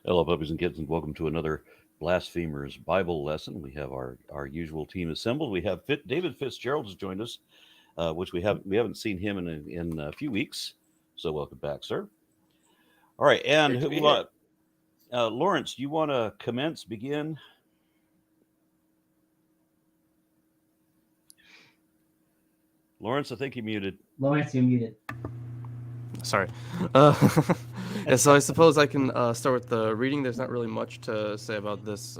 Hello, puppies and kittens, and welcome to another Blasphemers Bible lesson. We have our usual team assembled. We have David Fitzgerald has joined us, which we haven't seen him in a few weeks. So welcome back, sir. All right, and Lawrence, you want to begin? Lawrence, I think you muted. Lawrence, you're muted. Sorry. Yeah, so I suppose I can start with the reading. There's not really much to say about this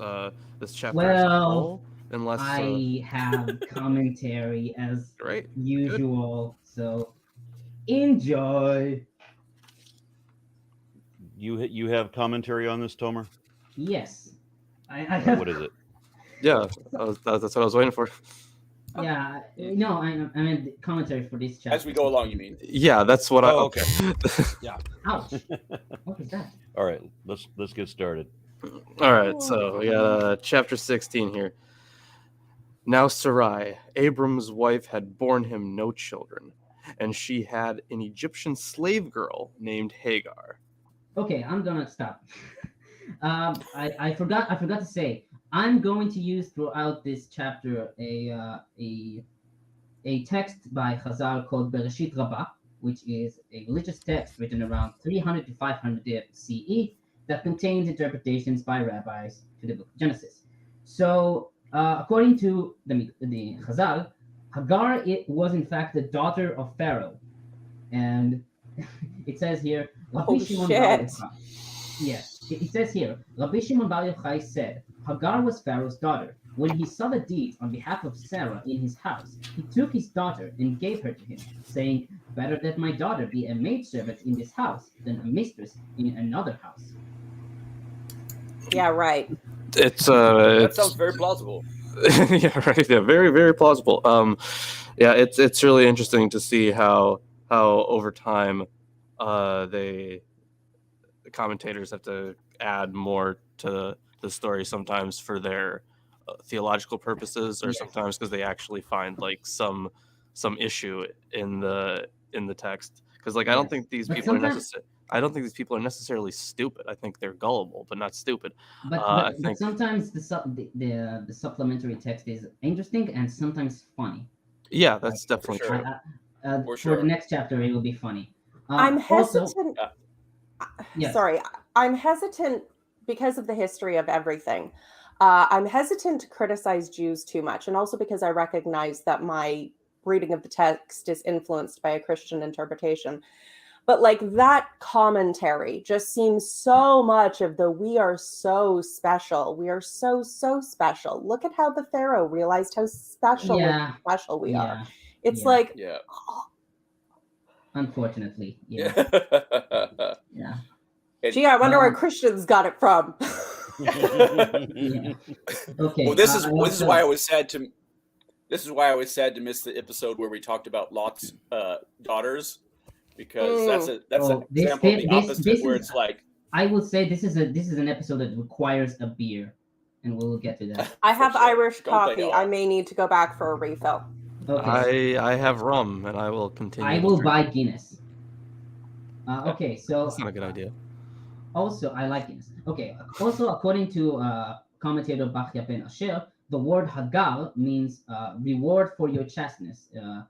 chapter. Well, unless I have commentary as great. usual, so enjoy. You have commentary on this, Tomer? Yes, I have. What is it? Yeah, that's what I was waiting for. Yeah, no, I mean commentary for this chapter. As we go along, you mean? Yeah, that's what okay. Yeah. Ouch! What is that? All right, let's get started. All right, so we got chapter 16 here. Now Sarai, Abram's wife, had borne him no children, and she had an Egyptian slave girl named Hagar. Okay, I'm gonna stop. I forgot to say, I'm going to use throughout this chapter a text by Chazal called Bereshit Rabbah, which is a religious text written around 300 to 500 CE that contains interpretations by rabbis to the book of Genesis. So, according to the Chazal, Hagar was in fact the daughter of Pharaoh, and it says here, Oh, shit. Yes, it says here, Rabbi Shimon Bar Yochai said, Hagar was Pharaoh's daughter. When he saw the deeds on behalf of Sarah in his house, he took his daughter and gave her to him, saying, better that my daughter be a maidservant in this house than a mistress in another house. Yeah, right. That sounds very plausible. Yeah, right. Yeah, very, very plausible. Yeah, it's really interesting to see how over time the commentators have to add more to the story sometimes for their theological purposes, or sometimes because they actually find like some issue in the text. Because like I don't think these people are necessarily. I don't think these people are necessarily stupid. I think they're gullible, but not stupid. But sometimes the supplementary text is interesting and sometimes funny. Yeah, that's definitely sure. true. For the next chapter, it will be funny. I'm hesitant. Yes. Sorry, I'm hesitant because of the history of everything. I'm hesitant to criticize Jews too much, and also because I recognize that my reading of the text is influenced by a Christian interpretation. But like that commentary just seems so much of the we are so special. We are so special. Look at how the Pharaoh realized how special we are. It's like, unfortunately, yeah. Gee, I wonder where Christians got it from. Yeah. Okay. Well, this is why I was sad to. This is why I was sad to miss the episode where we talked about Lot's daughters, because that's an example of the opposite, where it's like. I will say this is an episode that requires a beer, and we'll get to that. I have Irish coffee. I may need to go back for a refill. Okay. I have rum, and I will continue. I will buy Guinness. Okay, so that's not a good idea. Also, I like Guinness. Okay. Also, according to commentator Bachya Ben Asher, the word Hagar means reward for your chasteness. I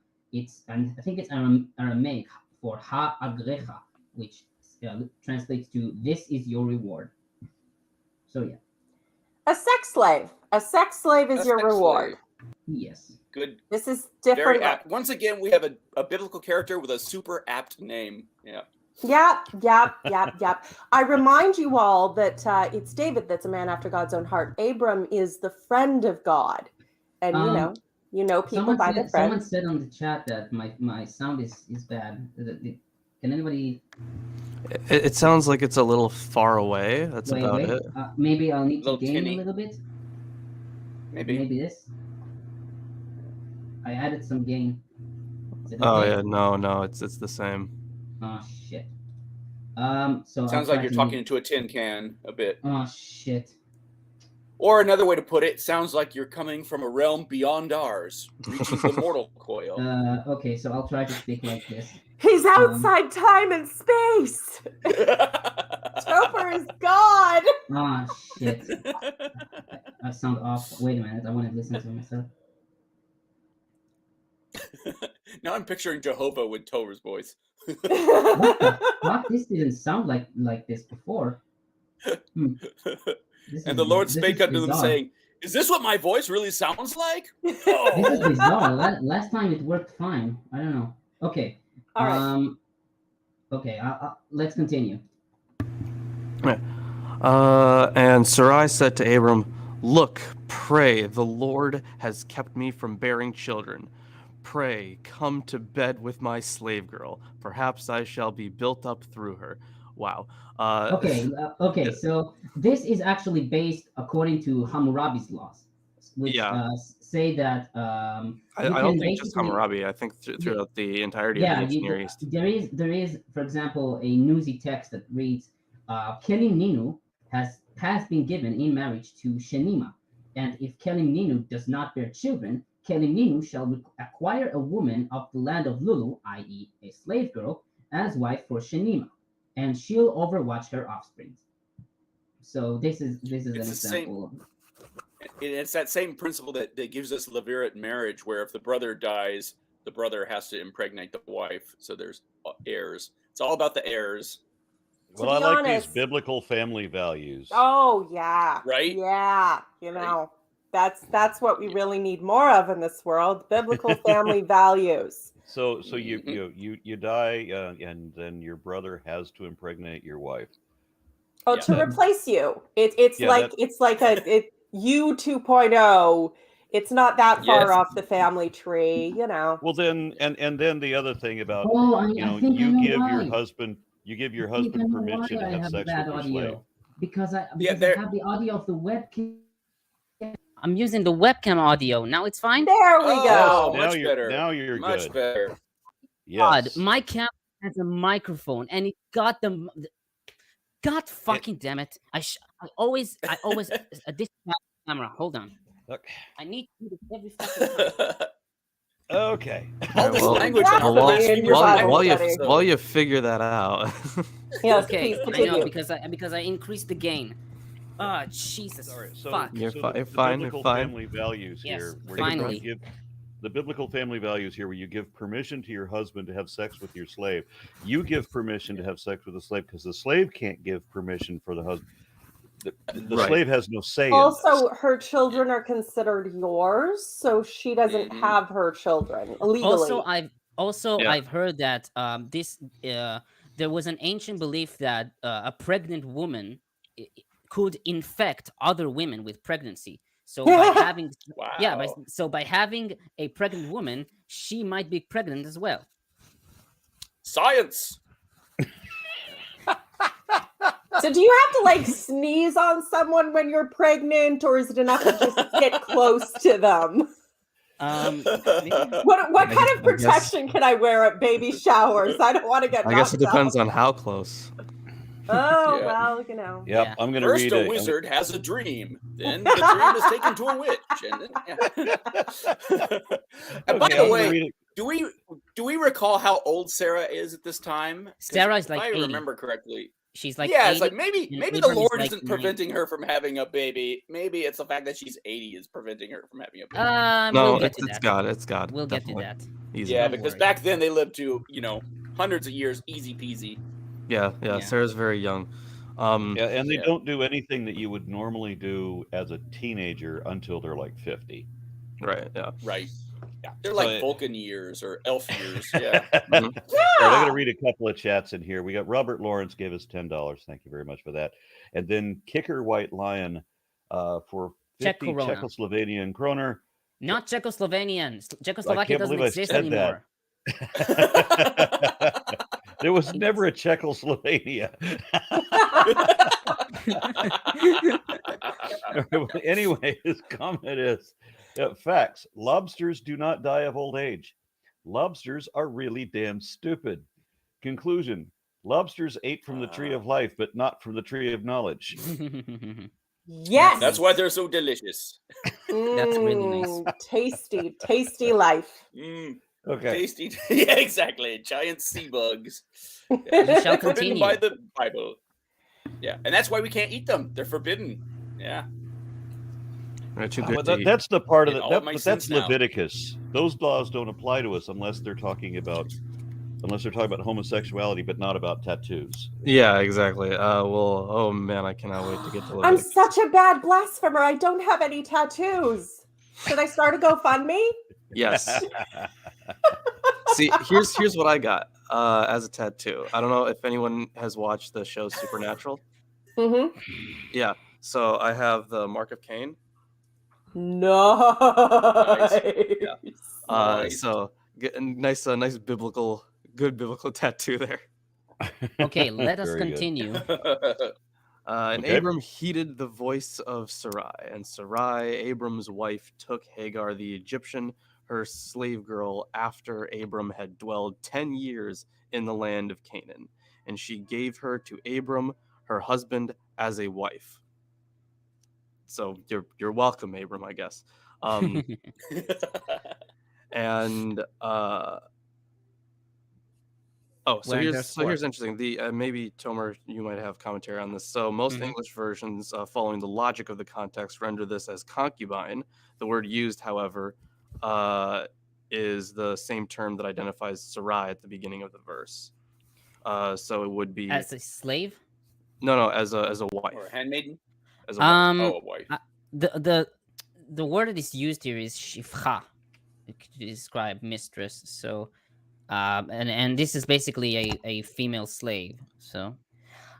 think it's Aramaic for Ha-agrecha, which translates to "this is your reward." So yeah. A sex slave. A sex slave is your reward. Yes. Good. This is different. Very apt. Once again, we have a biblical character with a super apt name. Yeah. Yep. I remind you all that it's David that's a man after God's own heart. Abram is the friend of God, and you know people by their friends. Someone said on the chat that my sound is bad. Can anybody? It sounds like it's a little far away. That's about it. Maybe I'll need to gain a little bit. Maybe this. I added some gain. Oh yeah, no, it's the same. Oh shit. So sounds like you're talking into a tin can a bit. Oh shit. Or another way to put it, sounds like you're coming from a realm beyond ours, reaching the mortal coil. Okay, so I'll try to speak like this. He's outside time and space. Topher is God. Ah, shit. I sound awful. Wait a minute. I want to listen to myself. Now I'm picturing Jehovah with Torah's voice. What the fuck? This didn't sound like this before. And the Lord spake unto them, saying, "Is this what my voice really sounds like?" This is bizarre. Last time it worked fine. I don't know. Okay. All right. Okay. Let's continue. And Sarai said to Abram, "Look, pray, the Lord has kept me from bearing children. Pray, come to bed with my slave girl. Perhaps I shall be built up through her." Wow. Okay. So this is actually based according to Hammurabi's laws, which say that I don't think just Hammurabi. I think throughout the entirety of the ancient Near East. There is, for example, a Nuzi text that reads, Kelim Ninu has been given in marriage to Shenima, and if Kelim Ninu does not bear children, Kelim Ninu shall acquire a woman of the land of Lulu, i.e., a slave girl, as wife for Shenima, and she'll overwatch her offspring. So this is an example. It's that same principle that gives us levirate marriage, where if the brother dies, the brother has to impregnate the wife, so there's heirs. It's all about the heirs. Well, I like these biblical family values. Oh yeah, right? Yeah, that's what we really need more of in this world: biblical family values. So you die, and then your brother has to impregnate your wife. Oh, to replace you. It's like a U 2.0. It's not that far off the family tree, Well, then, and then the other thing about you give your husband permission to have sex with your slave. Because I have the audio of the webcam. I'm using the webcam audio. Now it's fine? There we go. Much better. Now you're much good. Better. Yes. God, my camera has a microphone, and it got the. God fucking damn it! I always this camera. Hold on. Okay. I need to do this every fucking time. Okay. All this language. While you figure that out. Yes, okay. I know because I increased the gain. Oh, Jesus. Sorry. So, fuck. You're fine. You're fine. Family values yes, here. Finally. The biblical family values here, where you give permission to your husband to have sex with your slave. You give permission to have sex with the slave because the slave can't give permission for the husband. The slave has no say. Also, her children are considered yours, so she doesn't have her children legally. I've heard that there was an ancient belief that a pregnant woman could infect other women with pregnancy. So by having by having a pregnant woman, she might be pregnant as well. Science. So do you have to sneeze on someone when you're pregnant, or is it enough to just get close to them? What kind of protection can I wear at baby showers? I don't want to get. I guess it depends on how close. Oh well, Yep, I'm going to read it. First, a wizard has a dream. Then the dream is taken to a witch. And by the way, do we recall how old Sarah is at this time? Sarah is if I 80. remember correctly. She's like 80, it's like maybe the Lord isn't preventing her from having a baby. Maybe it's the fact that she's 80 is preventing her from having a baby. No, it's God. It's God. We'll definitely. get to that. Easy. Yeah, because back then they lived to hundreds of years, easy peasy. Yeah. Sarah's very young. And they don't do anything that you would normally do as a teenager until they're like 50. Right. Yeah. Right. Yeah. They're like Vulcan years or elf years. Yeah. All right, I'm going to read a couple of chats in here. We got Robert Lawrence gave us $10. Thank you very much for that. And then Kicker White Lion for 50 Czechoslovenian kroner. Not Czechoslovenian. Czechoslovakia doesn't exist anymore. There was never a Czechoslovakia. Anyway, his comment is, facts. Lobsters do not die of old age. Lobsters are really damn stupid. Conclusion. Lobsters ate from the tree of life, but not from the tree of knowledge. Yes. That's why they're so delicious. That's really nice. Tasty life. Okay. Tasty. Yeah, exactly. Giant sea bugs. We shall continue. By the Bible. Yeah, and that's why we can't eat them. They're forbidden. Yeah. They're too good But to eat. that's the part of It it. all But makes that's sense now. Leviticus. Those laws don't apply to us unless they're talking about homosexuality, but not about tattoos. Yeah, exactly. Well, oh man, I cannot wait to get to I'm Leviticus. such a bad blasphemer. I don't have any tattoos. Should I start a GoFundMe? Yes. See, here's what I got as a tattoo. I don't know if anyone has watched the show Supernatural. Mm-hmm. Yeah. So I have the Mark of Cain. Nice. Yeah. Nice. So get a nice good biblical tattoo there. Okay, let us Very good. continue. And Okay. Abram heeded the voice of Sarai, and Sarai, Abram's wife, took Hagar the Egyptian, her slave girl, after Abram had dwelled 10 years in the land of Canaan, and she gave her to Abram, her husband, as a wife. So you're welcome, Abram, I guess. And here's interesting. The maybe Tomer, you might have commentary on this. So most English versions, following the logic of the context, render this as concubine. The word used, however, is the same term that identifies Sarai at the beginning of the verse. So it would be As a slave? No, as a wife. Or a handmaiden? As a wife. Oh, a wife. The word that is used here is shifcha to describe mistress. So, and this is basically a female slave. So,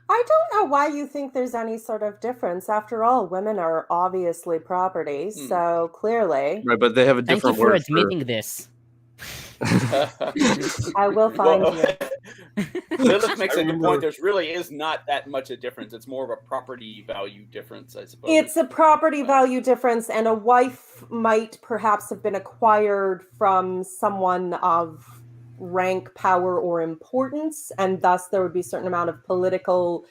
I don't know why you think there's any sort of difference. After all, women are obviously property, so clearly. Right, but they have a thank you different for word admitting this. I will find you. Lilith makes a good point. There really is not that much a difference. It's more of a property value difference, I suppose. It's a property value difference, and a wife might perhaps have been acquired from someone of rank, power, or importance, and thus there would be a certain amount of political,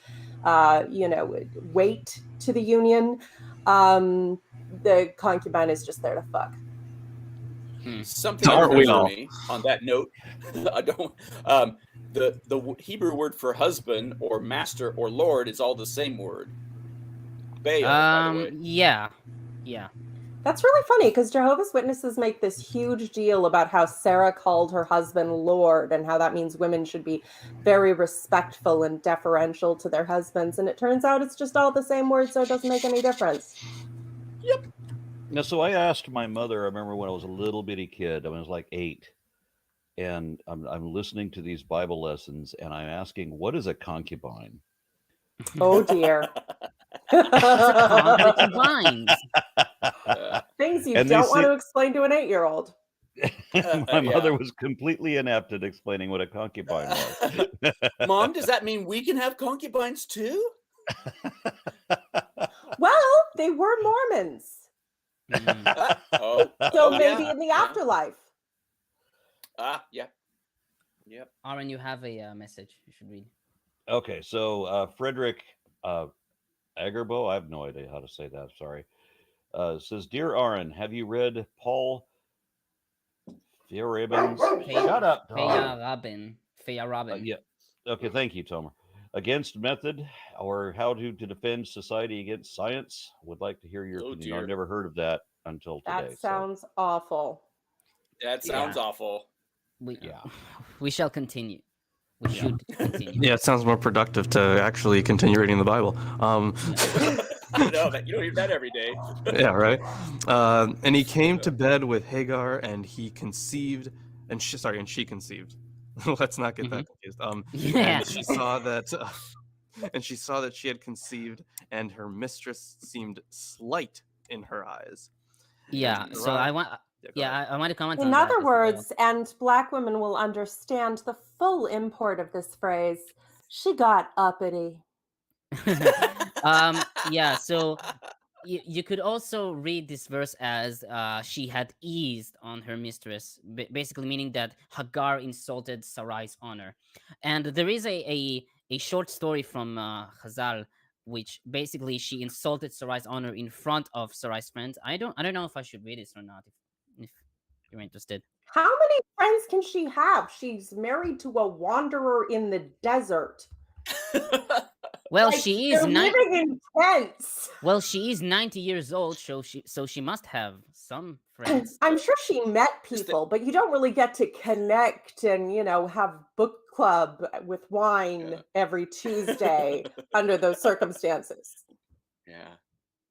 weight to the union. The concubine is just there to fuck. Something Aren't we occurs to all? me on that note. I don't. The Hebrew word for husband or master or lord is all the same word. Baal, by the way. Yeah. That's really funny because Jehovah's Witnesses make this huge deal about how Sarah called her husband Lord and how that means women should be very respectful and deferential to their husbands. And it turns out it's just all the same word, so it doesn't make any difference. Yep. Now, so I asked my mother, I remember when I was a little bitty kid, I was like 8, and I'm listening to these Bible lessons, and I'm asking, what is a concubine? Oh, dear. Concubines. Things you And don't want to explain to an 8-year-old. My mother was completely inept at explaining what a concubine was. Mom, does that mean we can have concubines too? Well, they were Mormons. So maybe in the afterlife. Yep. Aaron, you have a message you should read. Okay, so Frederick Agerbo, I have no idea how to say that, sorry, says, Dear Aaron, have you read Paul Feyerabend's... Shut up, Tom. Feyerabend. Yeah. Okay, thank you, Tomer. Against method, or how to defend society against science? Would like to hear your opinion. Dear. I've never heard of that until today. That sounds awful. That sounds awful. We shall continue. We should continue. Yeah, it sounds more productive to actually continue reading the Bible. No, you don't hear that every day. Yeah, right. And he came to bed with Hagar, and he conceived, and she conceived. Let's not get that confused. And she saw that, she had conceived, and her mistress seemed slight in her eyes. Yeah. And So I want. I want to comment. In other words, and Black women will understand the full import of this phrase, she got uppity. Yeah. So you could also read this verse as she had eased on her mistress, basically meaning that Hagar insulted Sarai's honor. And there is a short story from Chazal, which basically she insulted Sarai's honor in front of Sarai's friends. I don't know if I should read this or not. If you're interested. How many friends can she have? She's married to a wanderer in the desert. Well, Like, she is they're living in tents. Well, she is 90 years old, so she must have some friends. I'm sure she met people, but you don't really get to connect and, have book club with wine every Tuesday under those circumstances. Yeah.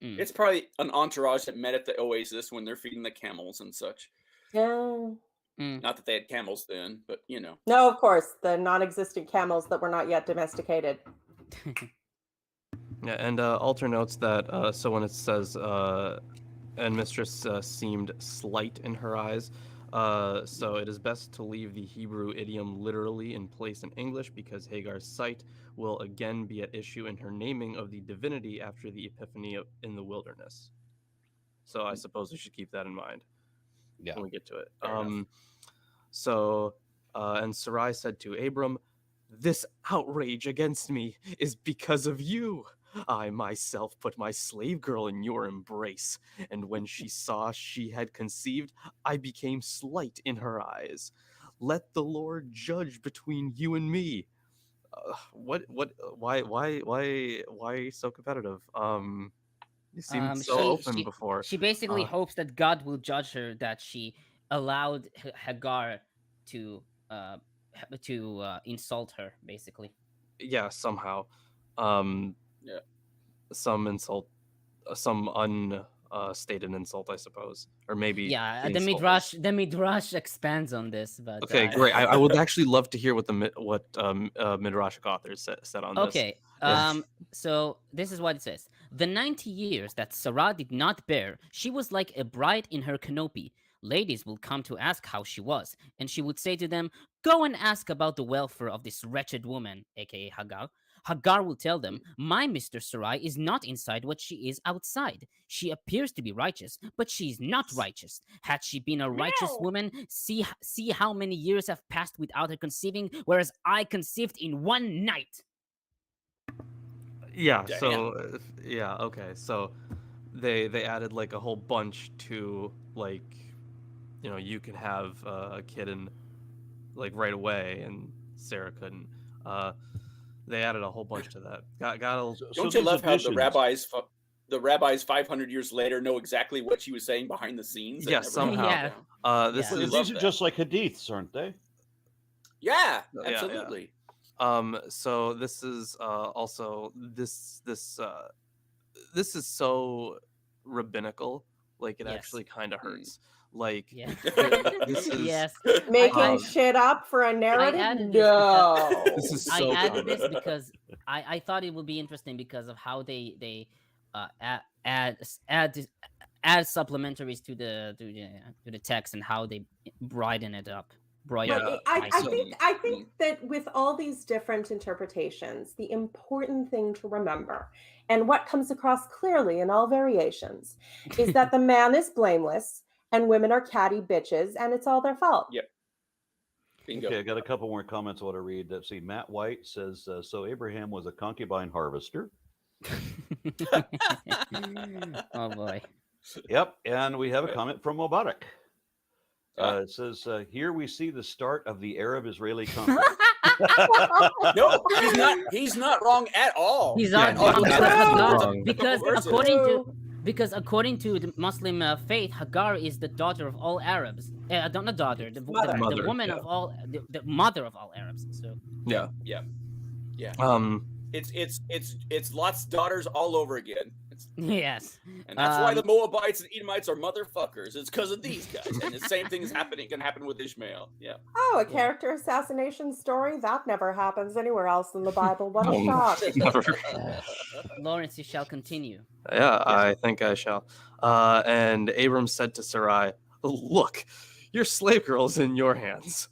Mm. It's probably an entourage that met at the oasis when they're feeding the camels and such. Yeah. Not that they had camels then, but No, of course, the non-existent camels that were not yet domesticated. Yeah, and Alter notes that so when it says and mistress seemed slight in her eyes, so it is best to leave the Hebrew idiom literally in place in English, because Hagar's sight will again be at issue in her naming of the divinity after the epiphany in the wilderness. So I suppose we should keep that in mind when we get to it. And Sarai said to Abram, "This outrage against me is because of you. I myself put my slave girl in your embrace, and when she saw she had conceived, I became slight in her eyes. Let the Lord judge between you and me." Why so competitive? You seemed so open before. She basically hopes that God will judge her that she allowed Hagar to insult her, basically. Yeah, somehow. Some insult, some unstated insult, I suppose, or maybe. The midrash expands on this, but okay, great. I would actually love to hear what midrashic authors said on this. Okay, so this is what it says: the 90 years that Sarah did not bear, she was like a bride in her canopy. Ladies will come to ask how she was, and she would say to them, "Go and ask about the welfare of this wretched woman," aka Hagar. Hagar will tell them, "My Mr. Sarai is not inside what she is outside. She appears to be righteous, but she is not righteous. Had she been a righteous woman, see how many years have passed without her conceiving, whereas I conceived in one night." Yeah. Damn. So okay. So they added like a whole bunch to like, you could have a kid in like right away, and Sarah couldn't. They added a whole bunch to that. Don't you love how the rabbis 500 years later know exactly what she was saying behind the scenes? Yeah, somehow. These are just like hadiths, aren't they? Yeah, absolutely. So this is also this is so rabbinical, like it actually kind of hurts. Like this is making shit up for a narrative. No, this is so. I added this because I thought it would be interesting because of how they add supplementaries to the text and how they brighten it up. I think that with all these different interpretations, the important thing to remember, and what comes across clearly in all variations, is that the man is blameless and women are catty bitches, and it's all their fault. Yep. Bingo. Okay, I got a couple more comments I want to read. Let's see. Matt White says, so Abraham was a concubine harvester. Oh, boy. Yep, and we have a comment from Mubarak. It says, here we see the start of the Arab-Israeli conflict. No, he's not wrong at all. He's not wrong. Because according to the Muslim faith, Hagar is the daughter of all Arabs. Not daughter, the woman of all, the mother of all Arabs. So yeah. It's Lot's daughters all over again. Yes, and that's why the Moabites and Edomites are motherfuckers. It's because of these guys, and the same thing can happen with Ishmael. Yeah. Oh, a character assassination story that never happens anywhere else in the Bible. What a shock! Lawrence, you shall continue. Yeah, I think I shall. And Abram said to Sarai, "Look, your slave girl is in your hands.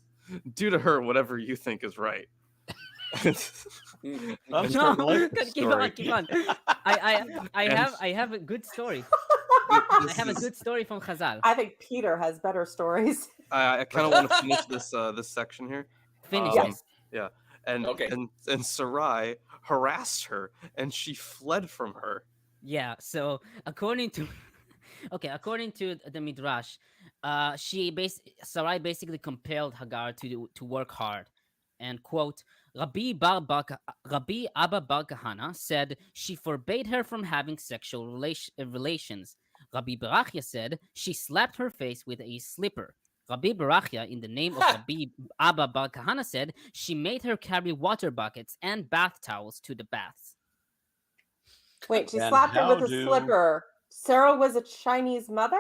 Do to her whatever you think is right." Keep on. I have a good story. I have a good story from Chazal. I think Peter has better stories. I kind of want to finish this section here. Finish. Yeah. And Sarai harassed her, and she fled from her. Yeah. So according to the Midrash, Sarai basically compelled Hagar to work hard. And quote, Rabbi Abba Bar Kahana said she forbade her from having sexual relations. Rabbi Barachia said she slapped her face with a slipper. Rabbi Barachia, in the name of Rabbi Abba Bar Kahana, said she made her carry water buckets and bath towels to the baths. Wait, she And slapped her with how a do- slipper. Sarah was a Chinese mother?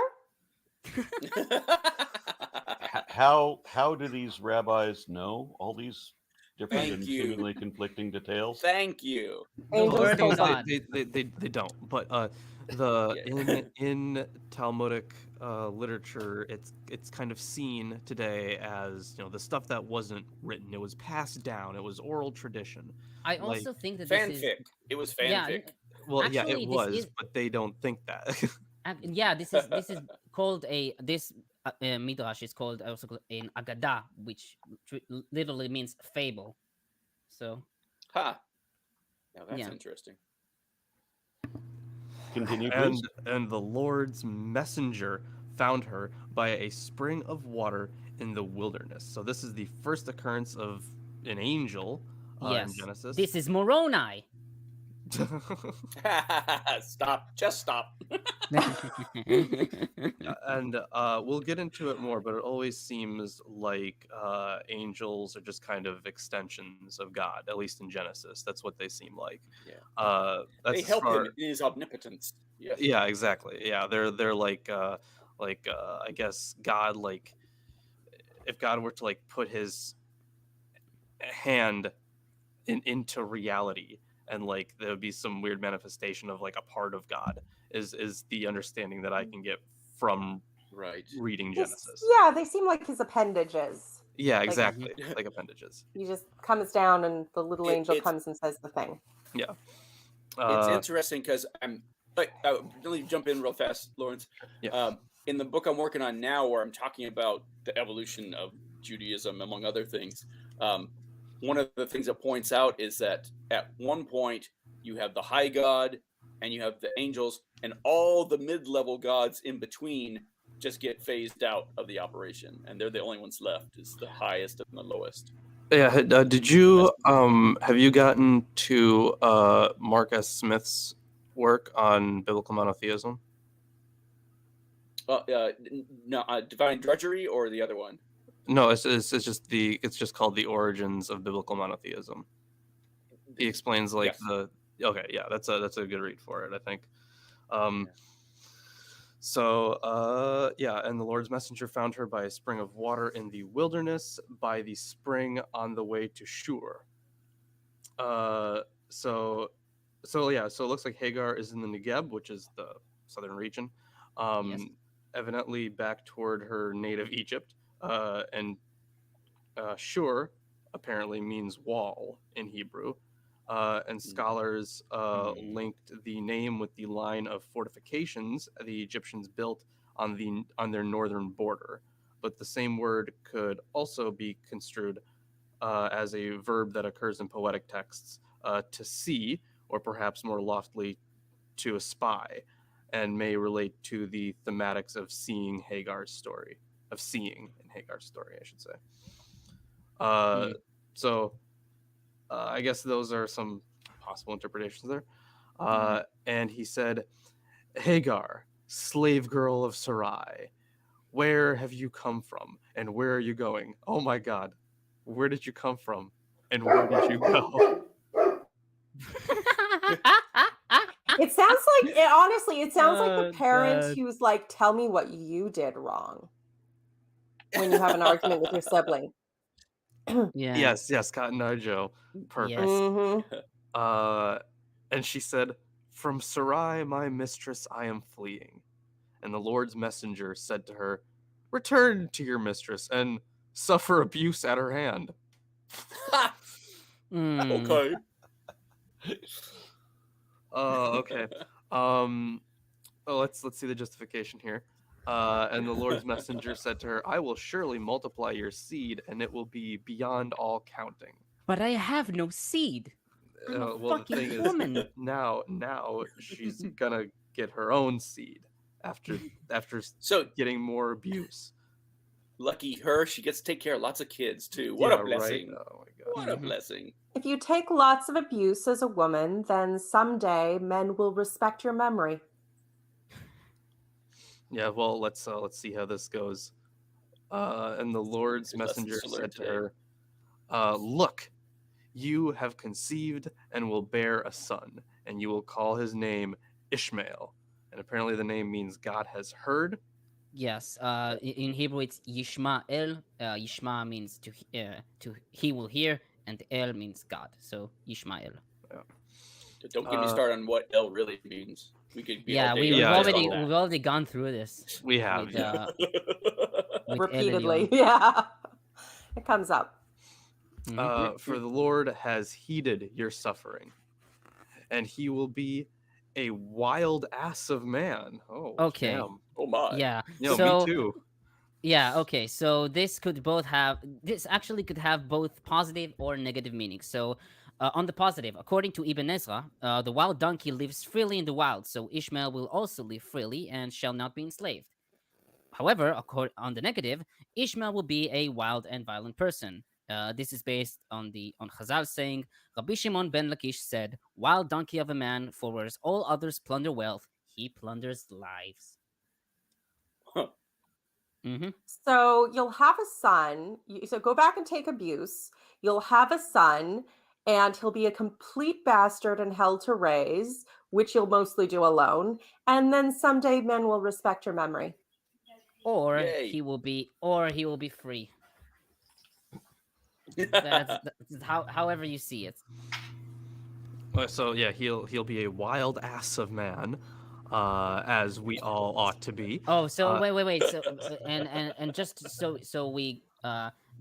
How do these rabbis know all these different Thank and you. seemingly conflicting details? Thank you. The Angels word told of them. God. They don't. But in Talmudic literature, it's kind of seen today as, you know, the stuff that wasn't written. It was passed down. It was oral tradition. I Like, also think that this is Fanfic. It was yeah. fanfic. Well, yeah, Actually, it this was, is- but they don't think that. Yeah, this is called this midrash is called also an agada, which literally means fable. So Huh. Now that's Yeah. interesting. Continue, please. And the Lord's messenger found her by a spring of water in the wilderness. So this is the first occurrence of an angel in yes, Genesis. this is Moroni. Stop. Just stop. And we'll get into it more, but it always seems like angels are just kind of extensions of God, at least in Genesis. That's what they seem like. Yeah. That's They as help far- him in his omnipotence. Yes. Yeah, exactly. Yeah, they're like I guess God, like if God were to like put his hand into reality, and like there would be some weird manifestation of like a part of God is the understanding that I can get from Right. reading Genesis. Yeah, they seem like his appendages. Yeah, Like- exactly. Like appendages. He just comes down and the little angel it's- comes and says the thing. Yeah. It's interesting because let me jump in real fast, Lawrence. Yeah. In the book I'm working on now, where I'm talking about the evolution of Judaism, among other things, one of the things it points out is that at one point you have the high god and you have the angels, and all the mid-level gods in between just get phased out of the operation, and they're the only ones left, is the highest and the lowest. Yeah. Did you have you gotten to Mark S. Smith's work on biblical monotheism? No, Divine Drudgery or the other one? No, it's just called The Origins of Biblical Monotheism. He explains like Yes. that's a good read for it, I think. And the Lord's messenger found her by a spring of water in the wilderness, by the spring on the way to Shur. So it looks like Hagar is in the Negeb, which is the southern region, Yes. evidently back toward her native Egypt. And Shur apparently means wall in Hebrew. And scholars linked the name with the line of fortifications the Egyptians built on their northern border. But the same word could also be construed as a verb that occurs in poetic texts, to see, or perhaps more loftily, to espy, and may relate to the thematics of seeing in Hagar's story, I should say. So I guess those are some possible interpretations there. And he said, Hagar, slave girl of Sarai, where have you come from and where are you going? Oh my God, where did you come from and where did you go? It sounds like it sounds like the parent God. who's like, tell me what you did wrong when you have an argument with your sibling. Yeah. Yes, Cotton Eye Joe. Perfect. Yes. Mm-hmm. And she said, from Sarai, my mistress, I am fleeing. And the Lord's messenger said to her, return to your mistress and suffer abuse at her hand. Mm. Okay. Okay. Let's see the justification here. And the Lord's messenger said to her, I will surely multiply your seed, and it will be beyond all counting. But I have no seed. I'm a Well, the fucking thing is, woman. now she's gonna get her own seed after So getting more abuse. lucky her, she gets to take care of lots of kids too. What a blessing! Right? Oh my God. What a blessing! If you take lots of abuse as a woman, then someday men will respect your memory. Yeah, well, let's see how this goes. And the Lord's Good lessons messenger to learn said to today. her, "Look, you have conceived and will bear a son, and you will call his name Ishmael." And apparently, the name means God has heard. Yes. In Hebrew, it's Yishmael. Yishma means to he will hear, and El means God. So Yishmael. Don't get me started on what L really means. We could be Yeah, all day we've Yeah, just already on we've already gone through this We have. with Yeah. with Repeatedly. Elelion. Yeah. It comes up. For the Lord has heeded your suffering, and he will be a wild ass of man. Oh, Okay. damn. Oh my. Yeah. Yeah, So me too. yeah, okay. So this actually could have both positive or negative meanings. So on the positive, according to Ibn Ezra, the wild donkey lives freely in the wild, so Ishmael will also live freely and shall not be enslaved. However, on the negative, Ishmael will be a wild and violent person. This is based on Chazal saying, Rabbi Shimon ben Lakish said, "Wild donkey of a man, for whereas all others plunder wealth, he plunders lives." Huh. Mm-hmm. So you'll have a son. So go back and take abuse. You'll have a son, and he'll be a complete bastard and hell to raise, which you'll mostly do alone. And then someday men will respect your memory. Or Yay. he will be free. That's however you see it. So yeah, he'll be a wild ass of man, as we all ought to be. Oh, so wait. So and just so we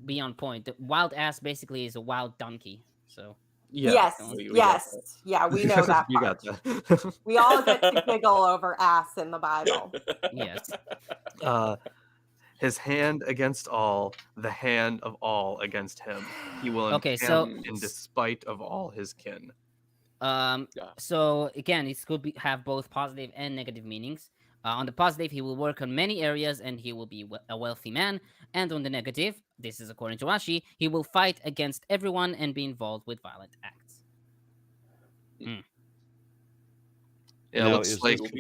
be on point. The wild ass basically is a wild donkey. So Yeah. Yes. we got Yes. that. Yeah, we know that You part. got that. We all get to giggle over ass in the Bible. yes. His hand against all, the hand of all against him. He will Okay, encamp in despite of all his kin. So again, it could have both positive and negative meanings. On the positive, he will work on many areas and he will be a wealthy man. And on the negative, this is according to Rashi, he will fight against everyone and be involved with violent acts. Yeah, Now,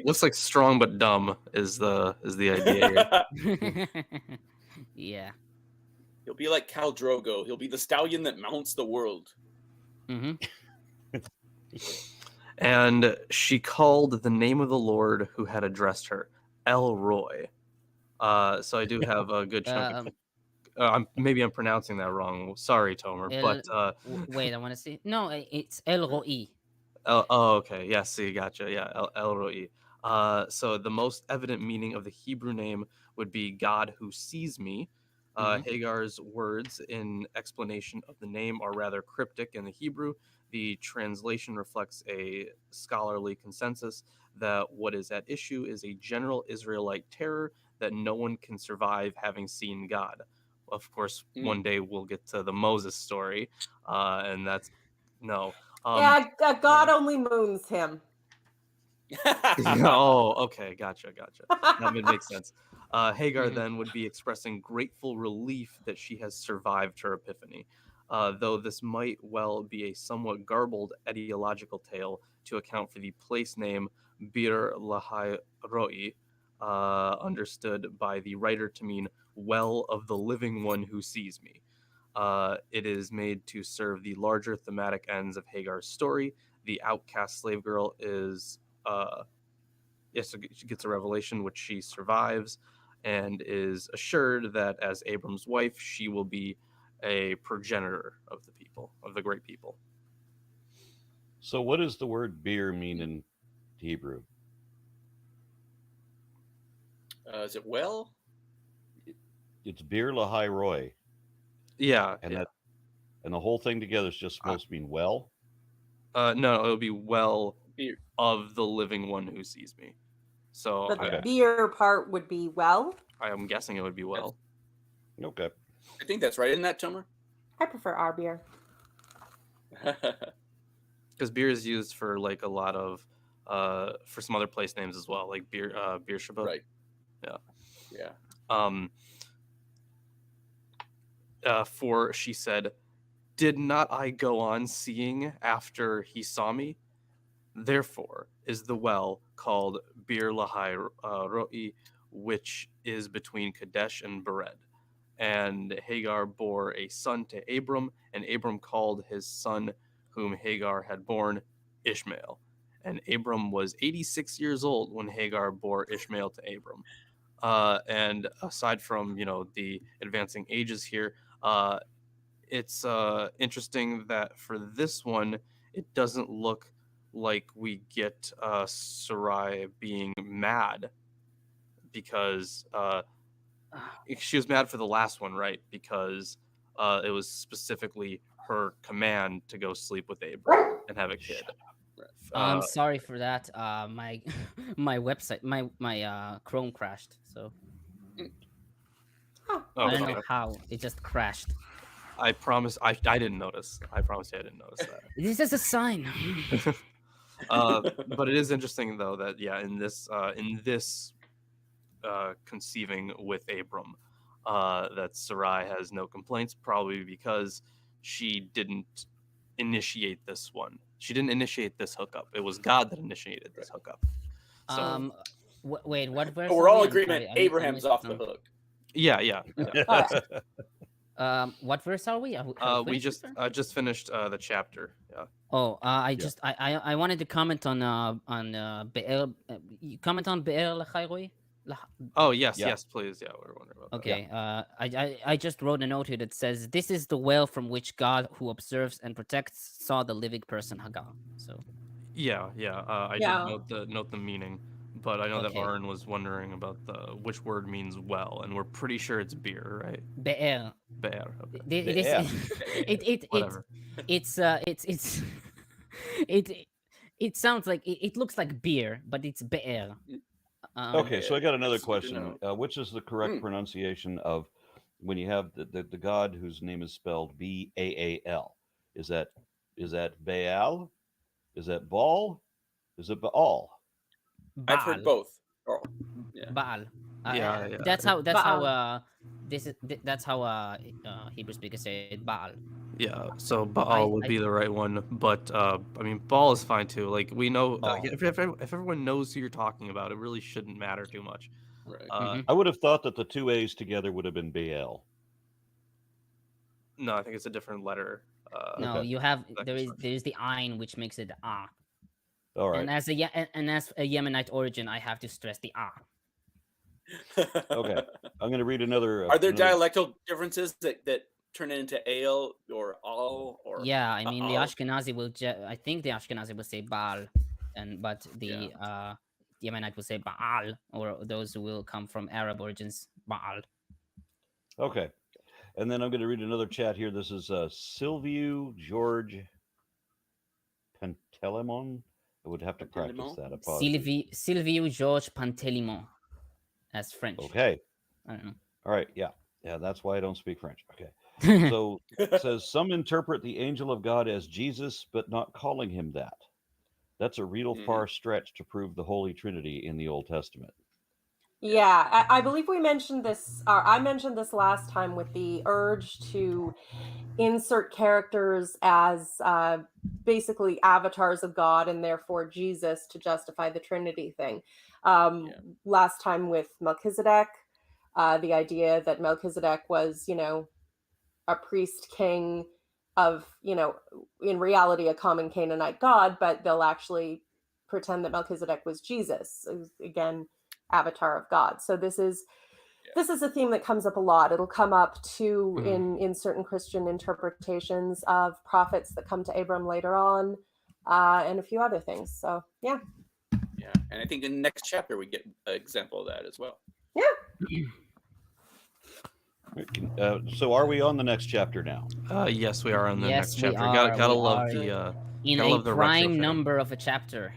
looks like strong but dumb is the idea here. Yeah. He'll be like Khal Drogo. He'll be the stallion that mounts the world. Mm-hmm. And she called the name of the Lord who had addressed her, El Roy. So I do have a good chunk of... maybe I'm pronouncing that wrong. Sorry, Tomer. But wait, I want to see. No, it's El Roi. Oh, okay. Yeah, see, gotcha. Yeah, El Roi. So the most evident meaning of the Hebrew name would be God who sees me. Hagar's words in explanation of the name are rather cryptic in the Hebrew. The translation reflects a scholarly consensus that what is at issue is a general Israelite terror that no one can survive having seen God. Of course, one day we'll get to the Moses story, and that's no. God only moons him. Oh, okay, gotcha. That would make sense. Hagar then would be expressing grateful relief that she has survived her epiphany, though this might well be a somewhat garbled ideological tale to account for the place name Bir Lahai Roi, understood by the writer to mean well of the living one who sees me. It is made to serve the larger thematic ends of Hagar's story. The outcast slave girl is... she gets a revelation which she survives and is assured that as Abram's wife, she will be a progenitor of the people, of the great people. So what does the word beer mean in Hebrew? Is it well? It's beer lahai roy. Yeah. And the whole thing together is just supposed to mean well? No, it'll be well Beer. of the living one who sees me. So But the beer part would be well. I'm guessing it would be well. Okay. I think that's right. Isn't that, Tomer? I prefer our beer. Because beer is used for like a lot of for some other place names as well, like beer Shabbat. Right. Yeah. For she said, Did not I go on seeing after he saw me? Therefore is the well called Bir Lahai Roi, which is between Kadesh and Bered. And Hagar bore a son to Abram, and Abram called his son whom Hagar had borne Ishmael. And Abram was 86 years old when Hagar bore Ishmael to Abram. And aside from, the advancing ages here, it's interesting that for this one, it doesn't look like we get Sarai being mad, because she was mad for the last one, right? Because it was specifically her command to go sleep with Abram and have a kid. I'm sorry for that. My my website, my Chrome crashed, so I don't know how. It just crashed. I promise. I didn't notice. I promise you I didn't notice that. This is a sign. But it is interesting though that in this conceiving with Abram, that Sarai has no complaints, probably because she didn't initiate this one. She didn't initiate this hookup. It was God that initiated this hookup. So, wait, what verse? But we're all in agreement. Abraham's off the hook. Yeah. What verse are we? We just finished the chapter. Yeah. Oh, I wanted to comment on Be'er. You comment on Be'er Lachairoi? Oh yes, please. Yeah, we're wondering about that. Okay. I just wrote a note here that says, "This is the well from which God, who observes and protects, saw the living person Hagar." So. Yeah. I did note the meaning, but I know that Aaron was wondering about which word means well, and we're pretty sure it's beer, right? Be'er. Be'er. Okay. It sounds like it looks like beer, but it's be'er. Okay, so I got another question. Which is the correct pronunciation of when you have the God whose name is spelled Baal? Is that Baal? Is that Baal? Is it Baal? I've heard both. Oh, yeah. Baal. Yeah. That's how Hebrew speakers say it, Baal. Yeah, so Baal would be the right one, but I mean, Baal is fine too. Like, we know if everyone knows who you're talking about, it really shouldn't matter too much. Right. I would have thought that the two A's together would have been Baal. No, I think it's a different letter. No, you have there's the Ain, which makes it Ah. All right. And as a Yemenite origin, I have to stress the Ah. Okay, I'm going to read another. Are there dialectal differences that turn it into ale or al or? Yeah, I mean the Ashkenazi will. I think the Ashkenazi will say Baal, but the Yemenite will say Baal, or those who will come from Arab origins, Baal. Okay, and then I'm going to read another chat here. This is Silvio George Pantelimon. I would have to practice that. Silvio George Pantelimon. That's French. Okay. I don't know. All right. Yeah. That's why I don't speak French. Okay. So it says some interpret the angel of God as Jesus, but not calling him that. That's a real far stretch to prove the Holy Trinity in the Old Testament. Yeah, I believe we mentioned this. I mentioned this last time with the urge to insert characters as basically avatars of God and therefore Jesus to justify the Trinity thing. Last time with Melchizedek, the idea that Melchizedek was, a priest king of, in reality, a common Canaanite god, but they'll actually pretend that Melchizedek was Jesus. Again, avatar of God. So this is a theme that comes up a lot. It'll come up too in certain Christian interpretations of prophets that come to Abram later on, and a few other things. So yeah, and I think in the next chapter we get an example of that as well. So are we on the next chapter now? Yes, we are on the next chapter. Are. Gotta love the prime number of a chapter.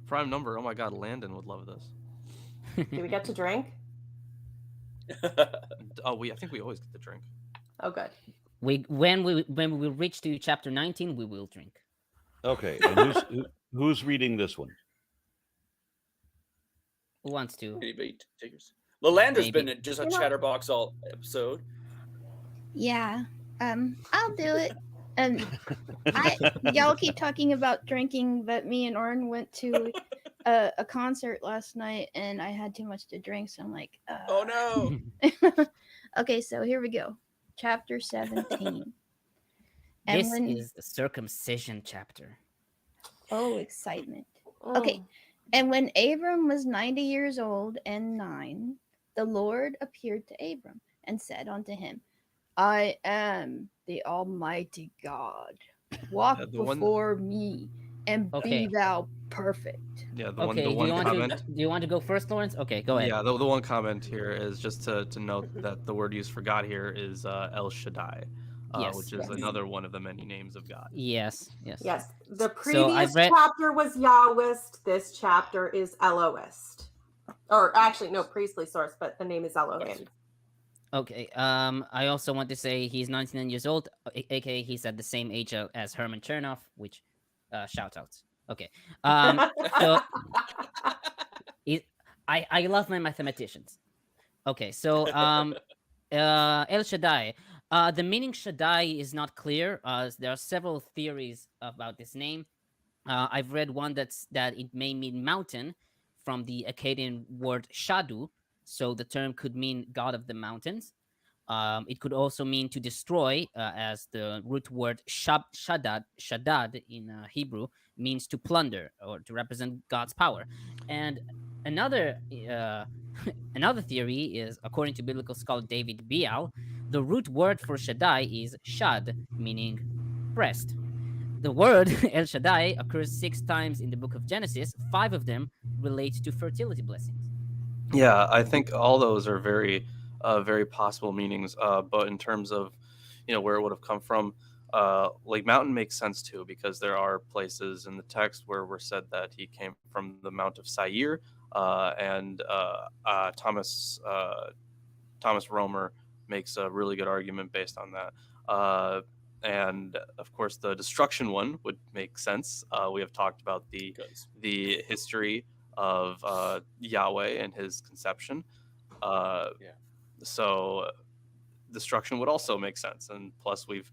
Prime number. Oh my God, Landon would love this. Do we get to drink? I think we always get to drink. Oh, good. When we will reach to chapter 19, we will drink. Okay, and who's reading this one? Who wants to? Anybody takers? Lalander's been just a chatterbox all episode. Yeah. I'll do it. And y'all keep talking about drinking, but me and Oren went to a concert last night, and I had too much to drink, so I'm like, Oh no. Okay, so here we go. Chapter 17. And This is the circumcision chapter. Oh, excitement. Okay. And when Abram was 90 years old and 9, the Lord appeared to Abram and said unto him, I am the Almighty God. Walk before me and be thou perfect. Yeah, the Okay, one comment. do you want to go first, Lawrence? Okay, go ahead. Yeah, the one comment here is just to note that the word used for God here is El Shaddai, which is another one of the many names of God. Yes. The previous chapter was Yahwist. This chapter is Elohist. Or actually, no, priestly source, but the name is Elohim. Okay. I also want to say he's 99 years old, aka he's at the same age as Herman Chernoff, which shout outs. Okay. So I love my mathematicians. Okay, so El Shaddai. The meaning Shaddai is not clear. There are several theories about this name. I've read one that it may mean mountain from the Akkadian word Shadu, so the term could mean God of the mountains. It could also mean to destroy, as the root word Shaddad in Hebrew means to plunder or to represent God's power. And another theory is, according to biblical scholar David Bial, the root word for Shaddai is Shad, meaning breast. The word El Shaddai occurs 6 times in the book of Genesis. 5 of them relate to fertility blessings. Yeah, I think all those are very possible meanings. But in terms of, where it would have come from, like mountain makes sense too, because there are places in the text where we're said that he came from the Mount of Seir, and Thomas Romer makes a really good argument based on that. And of course, the destruction one would make sense. We have talked about the history of Yahweh and his conception. So destruction would also make sense. And plus, we've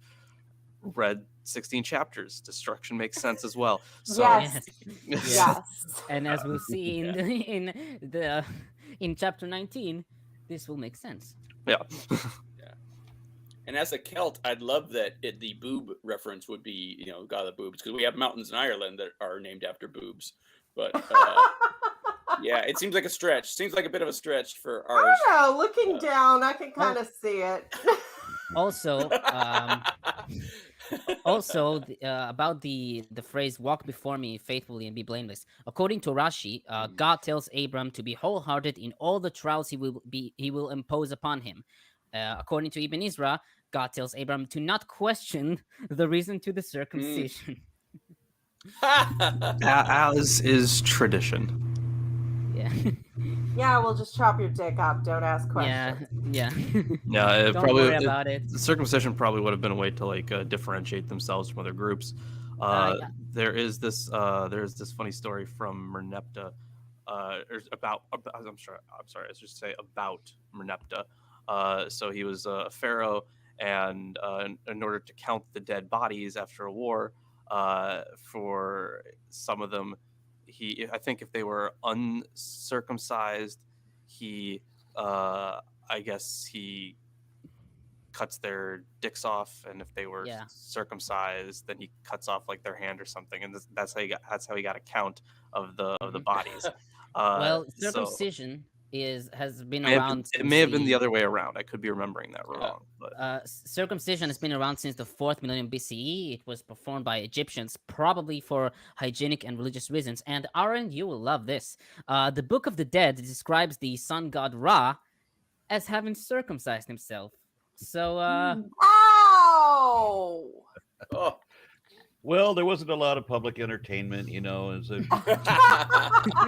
read 16 chapters. Destruction makes sense as well. So, yes. And as we'll see in chapter 19, this will make sense. Yeah. And as a Celt, I'd love that the boob reference would be, God of the boobs, because we have mountains in Ireland that are named after boobs. But yeah, it seems like a stretch. Seems like a bit of a stretch for ours. I don't know. Looking down, I can kind of see it. Also, about the phrase "walk before me faithfully and be blameless." According to Rashi, God tells Abram to be wholehearted in all the trials he will impose upon him. According to Ibn Ezra, God tells Abram to not question the reason to the circumcision. As is tradition. Yeah. Yeah, we'll just chop your dick up. Don't ask questions. Yeah. Yeah, Don't worry about it. Circumcision probably would have been a way to differentiate themselves from other groups. There is this funny story from Merneptah, about Merneptah. So he was a pharaoh, and in order to count the dead bodies after a war, for some of them, I think if they were uncircumcised, I guess he cuts their dicks off, and if they were circumcised, then he cuts off like their hand or something, and that's how he got a count of the bodies. Well, circumcision has been around. It may have been the other way around. I could be remembering that wrong. But circumcision has been around since the 4th millennium BCE. It was performed by Egyptians, probably for hygienic and religious reasons. And Aaron, you will love this. The Book of the Dead describes the sun god Ra as having circumcised himself. So, ow! Oh. Well, there wasn't a lot of public entertainment, I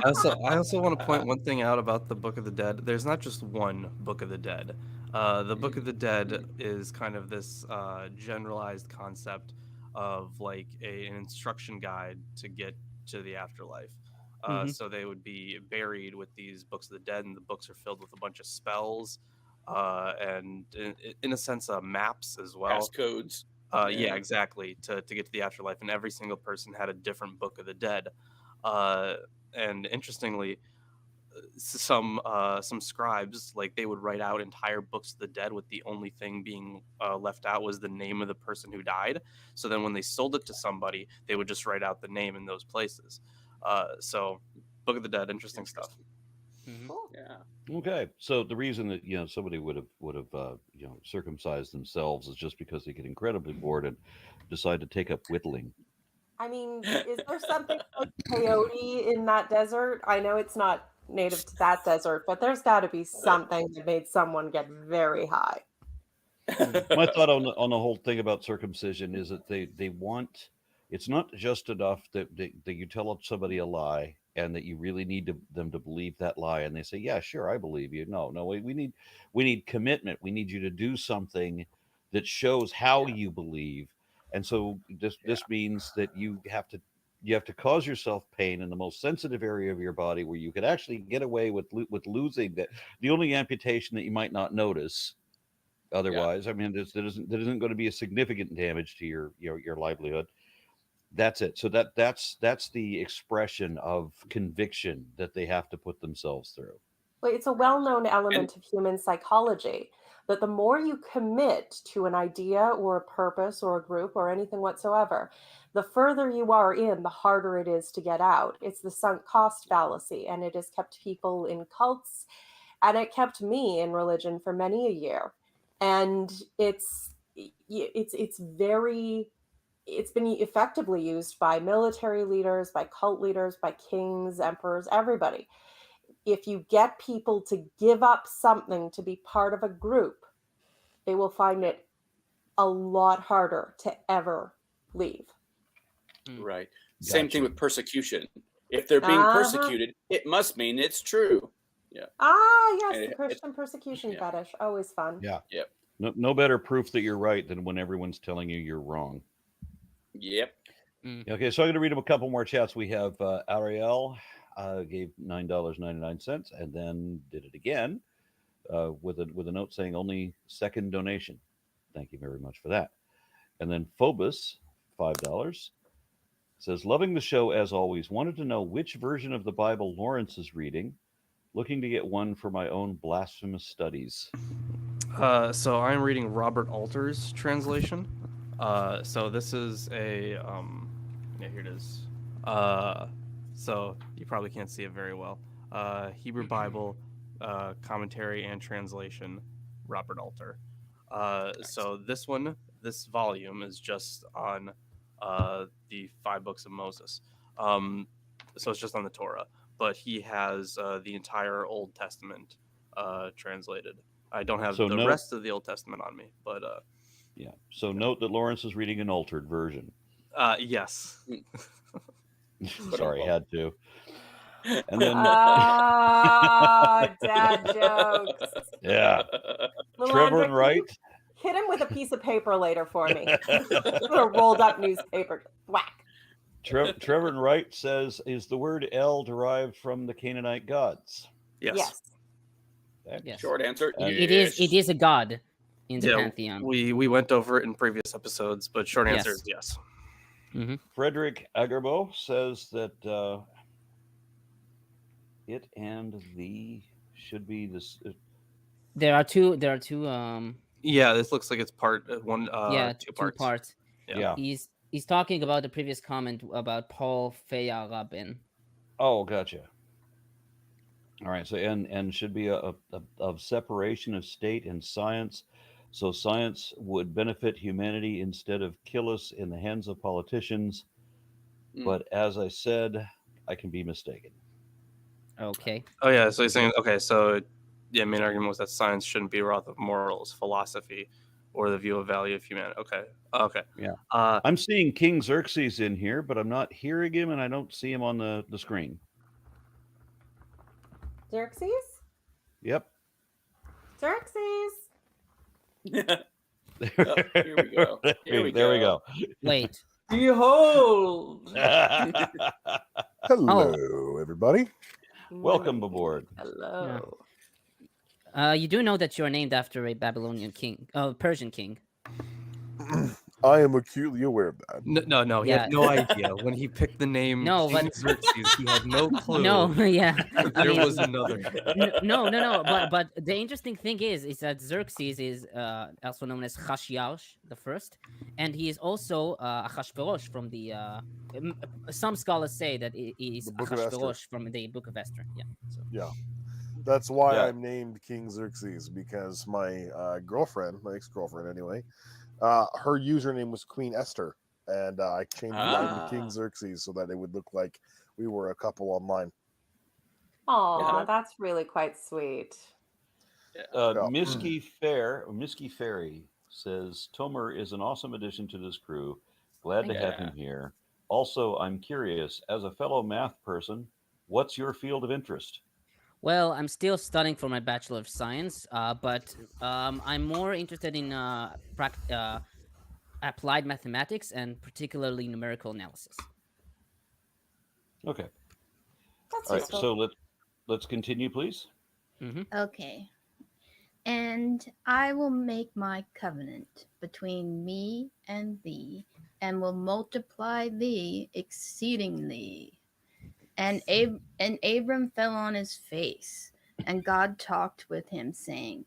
also want to point one thing out about the Book of the Dead. There's not just one Book of the Dead. The Book of the Dead is kind of this generalized concept of like an instruction guide to get to the afterlife. So they would be buried with these books of the dead, and the books are filled with a bunch of spells and in a sense, maps as well. Passcodes. Yeah, exactly. To get to the afterlife, and every single person had a different Book of the Dead. And interestingly, some scribes, like, they would write out entire books of the dead with the only thing being left out was the name of the person who died. So then when they sold it to somebody, they would just write out the name in those places. So Book of the Dead, interesting stuff. Cool. Yeah. Okay, so the reason that somebody would have circumcised themselves is just because they get incredibly bored and decide to take up whittling. I mean, is there something like peyote in that desert? I know it's not native to that desert, but there's got to be something that made someone get very high. My thought on the whole thing about circumcision is that they want, it's not just enough that you tell somebody a lie and that you really need them to believe that lie, and they say, yeah, sure, I believe you. No, we need commitment. We need you to do something that shows how you believe. And so this means that you have to cause yourself pain in the most sensitive area of your body, where you could actually get away with losing the only amputation that you might not notice otherwise. I mean, there isn't going to be a significant damage to your livelihood. That's it. So that's the expression of conviction that they have to put themselves through. Well, it's a well-known element of human psychology that the more you commit to an idea or a purpose or a group or anything whatsoever, the further you are in, the harder it is to get out. It's the sunk cost fallacy, and it has kept people in cults, and it kept me in religion for many a year. And it's been effectively used by military leaders, by cult leaders, by kings, emperors, everybody. If you get people to give up something to be part of a group, they will find it a lot harder to ever leave. Right. Gotcha. Same thing with persecution. If they're being persecuted, it must mean it's true. Yeah. Yes, the Christian persecution fetish. Always fun. Yeah. Yep. No better proof that you're right than when everyone's telling you you're wrong. Yep. Okay, so I'm going to read a couple more chats. We have Ariel gave $9.99 and then did it again with a note saying only second donation. Thank you very much for that. And then Phobos, $5, says, loving the show as always. Wanted to know which version of the Bible Lawrence is reading. Looking to get one for my own blasphemous studies. So I'm reading Robert Alter's translation. So this is a here it is. So you probably can't see it very well. Hebrew Bible commentary and translation, Robert Alter. So this volume is just on the 5 books of Moses. So it's just on the Torah, but he has the entire Old Testament translated. I don't have the rest of the Old Testament on me, but yeah. So note that Lawrence is reading an altered version. Yes. Sorry, had to. And then dad jokes. Yeah. Trevor and Wright. Hit him with a piece of paper later for me. A rolled up newspaper. Whack. Trevor and Wright says, is the word El derived from the Canaanite gods? Yes. Okay. Yes. Short answer. It is a god in the pantheon. We went over it in previous episodes, but short answer is yes. Mm-hmm. Frederick Agerbo says that it and the should be this. There are two. Yeah, this looks like it's part one. Two parts. Yeah. He's talking about the previous comment about Paul Feya Rabin. Oh, gotcha. All right. So and should be of separation of state and science. So science would benefit humanity instead of kill us in the hands of politicians. But as I said, I can be mistaken. Okay. Oh yeah. So he's saying So main argument was that science shouldn't be wrought of morals, philosophy, or the view of value of humanity. Okay. Yeah. I'm seeing King Xerxes in here, but I'm not hearing him, and I don't see him on the screen. Xerxes? Yep. Xerxes. Here we go. There we go. Wait. Behold. Hello, everybody. Welcome aboard. Hello. You do know that you are named after a Babylonian king, Persian king. I am acutely aware of that. No. He Yeah. had no idea when he picked the name No, King but- Xerxes. He had no clue. No, yeah. I There mean, was another. No. But the interesting thing is that Xerxes is also known as Chashiash the first, and he is also Achashverosh from the. Some scholars say that he is The Book of Esther. Achashverosh from the Book of Esther. Yeah. So. Yeah. That's why Yeah. I'm named King Xerxes, because my girlfriend, my ex-girlfriend anyway, her username was Queen Esther, and I changed it to King Xerxes so that it would look like we were a couple online. Oh, Yeah. that's really quite sweet. Misky Fairy says Tomer is an awesome addition to this crew. Glad to have him here. Also, I'm curious, as a fellow math person, what's your field of interest? Well, I'm still studying for my Bachelor of Science, but I'm more interested in applied mathematics and particularly numerical analysis. Okay. That's All right. useful. So let's continue, please. Okay. And I will make my covenant between me and thee, and will multiply thee exceedingly. And Abram fell on his face, and God talked with him, saying,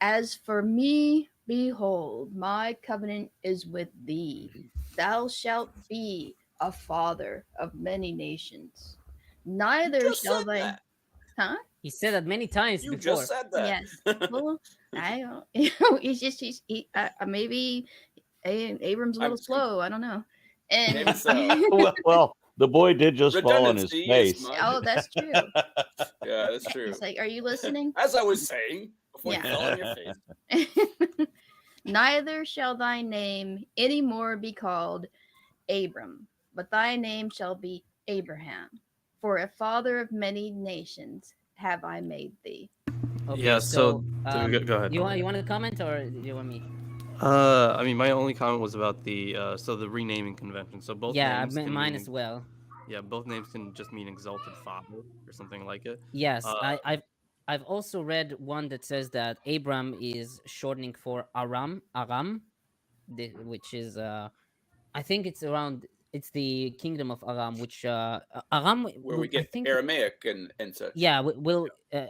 As for me, behold, my covenant is with thee. Thou shalt be a father of many nations. Neither Just shall said thy... that. Huh? He said that many times You before. just said that. Yes. Well, I don't. He's just maybe Abram's a little I'm- slow. I don't know. And Maybe so. well, the boy did just fall on his Redundancy face. is oh, that's true. Yeah, that's true. It's like, are you listening? As I was saying before Yeah. you fell on your face. Neither shall thy name any more be called Abram, but thy name shall be Abraham. For a father of many nations have I made thee. Okay, Yeah, so, so go ahead. You want to comment or do you want me? I mean, my only comment was about the the renaming convention. So both Yeah, names can mine mean, as well. Yeah, both names can just mean exalted father or something like it. Yes, I've also read one that says that Abram is shortening for Aram, which is I think it's the kingdom of Aram, which Aram Where we get Aramaic and such. Yeah,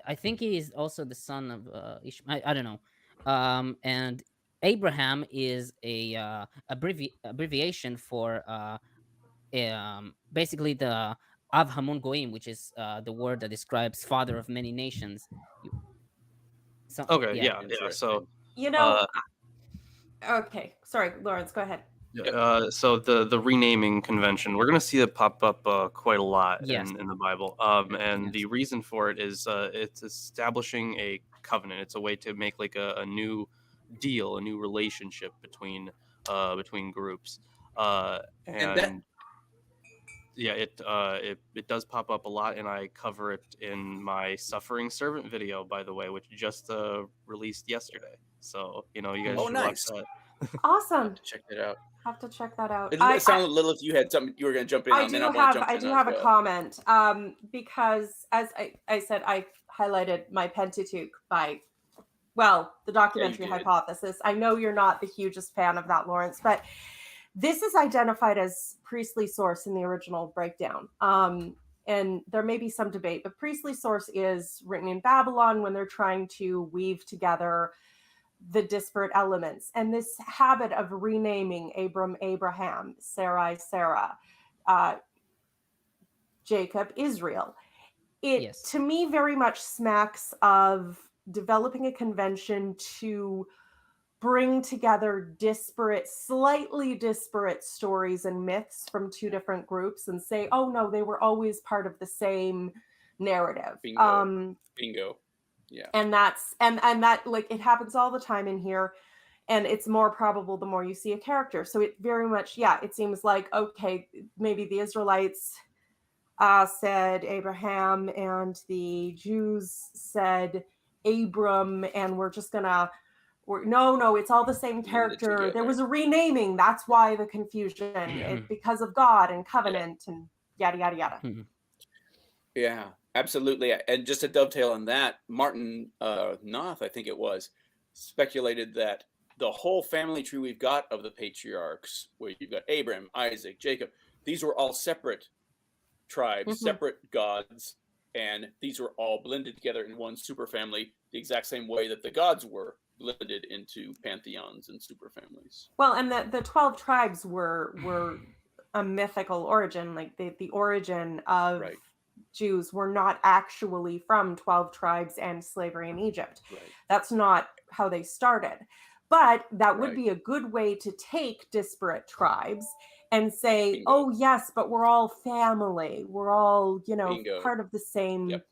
I think he is also the son of Ishmael. I don't know. And Abraham is a abbreviation for basically the Av Hamun Goim, which is the word that describes father of many nations. Okay, yeah. So You know, okay. Sorry, Lawrence, go ahead. So the renaming convention, we're going to see it pop up quite a lot Yes. in the Bible. And the reason for it is it's establishing a covenant. It's a way to make like a new deal, a new relationship between groups. And yeah, it does pop up a lot, and I cover it in my Suffering Servant video, by the way, which just released yesterday. So you guys should watch that. Awesome. Check it out. Have to check that out. It sounded, Lilith, you had something you were going to jump in on. I do have a comment because, as I said, I highlighted my Pentateuch by, well, the documentary Hypothesis. I know you're not the hugest fan of that, Lawrence, but this is identified as priestly source in the original breakdown. And there may be some debate, but priestly source is written in Babylon when they're trying to weave together the disparate elements, and this habit of renaming Abram Abraham, Sarai Sarah, Jacob Israel, it to me very much smacks of developing a convention to bring together slightly disparate stories and myths from two different groups and say, oh no, they were always part of the same narrative. Bingo. Yeah. And that like it happens all the time in here, and it's more probable the more you see a character. So it very much, it seems like, okay, maybe the Israelites said Abraham and the Jews said Abram, and we're just gonna no, it's all the same character. There was a renaming. That's why the confusion. Because of God and covenant and yada yada yada. Yeah. Absolutely. And just to dovetail on that, Martin Noth, I think it was, speculated that the whole family tree we've got of the patriarchs, where you've got Abraham, Isaac, Jacob, these were all separate tribes, separate gods, and these were all blended together in one super family, the exact same way that the gods were blended into pantheons and super families. Well, and the 12 tribes were a mythical origin, like the origin of Jews were not actually from 12 tribes and slavery in Egypt. That's not how they started. But that would be a good way to take disparate tribes and say, oh, yes, but we're all family. We're all, part of the same,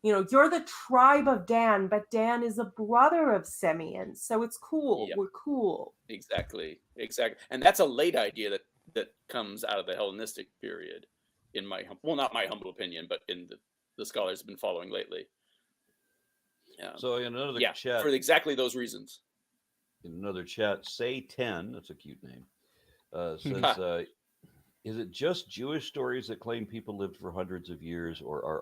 you're the tribe of Dan, but Dan is a brother of Simeon. So it's cool. We're cool. Exactly. And that's a late idea that comes out of the Hellenistic period, in my, not my humble opinion, but in the scholars have been following lately. So in another chat, for exactly those reasons. In another chat, say 10, that's a cute name, says, is it just Jewish stories that claim people lived for hundreds of years, or are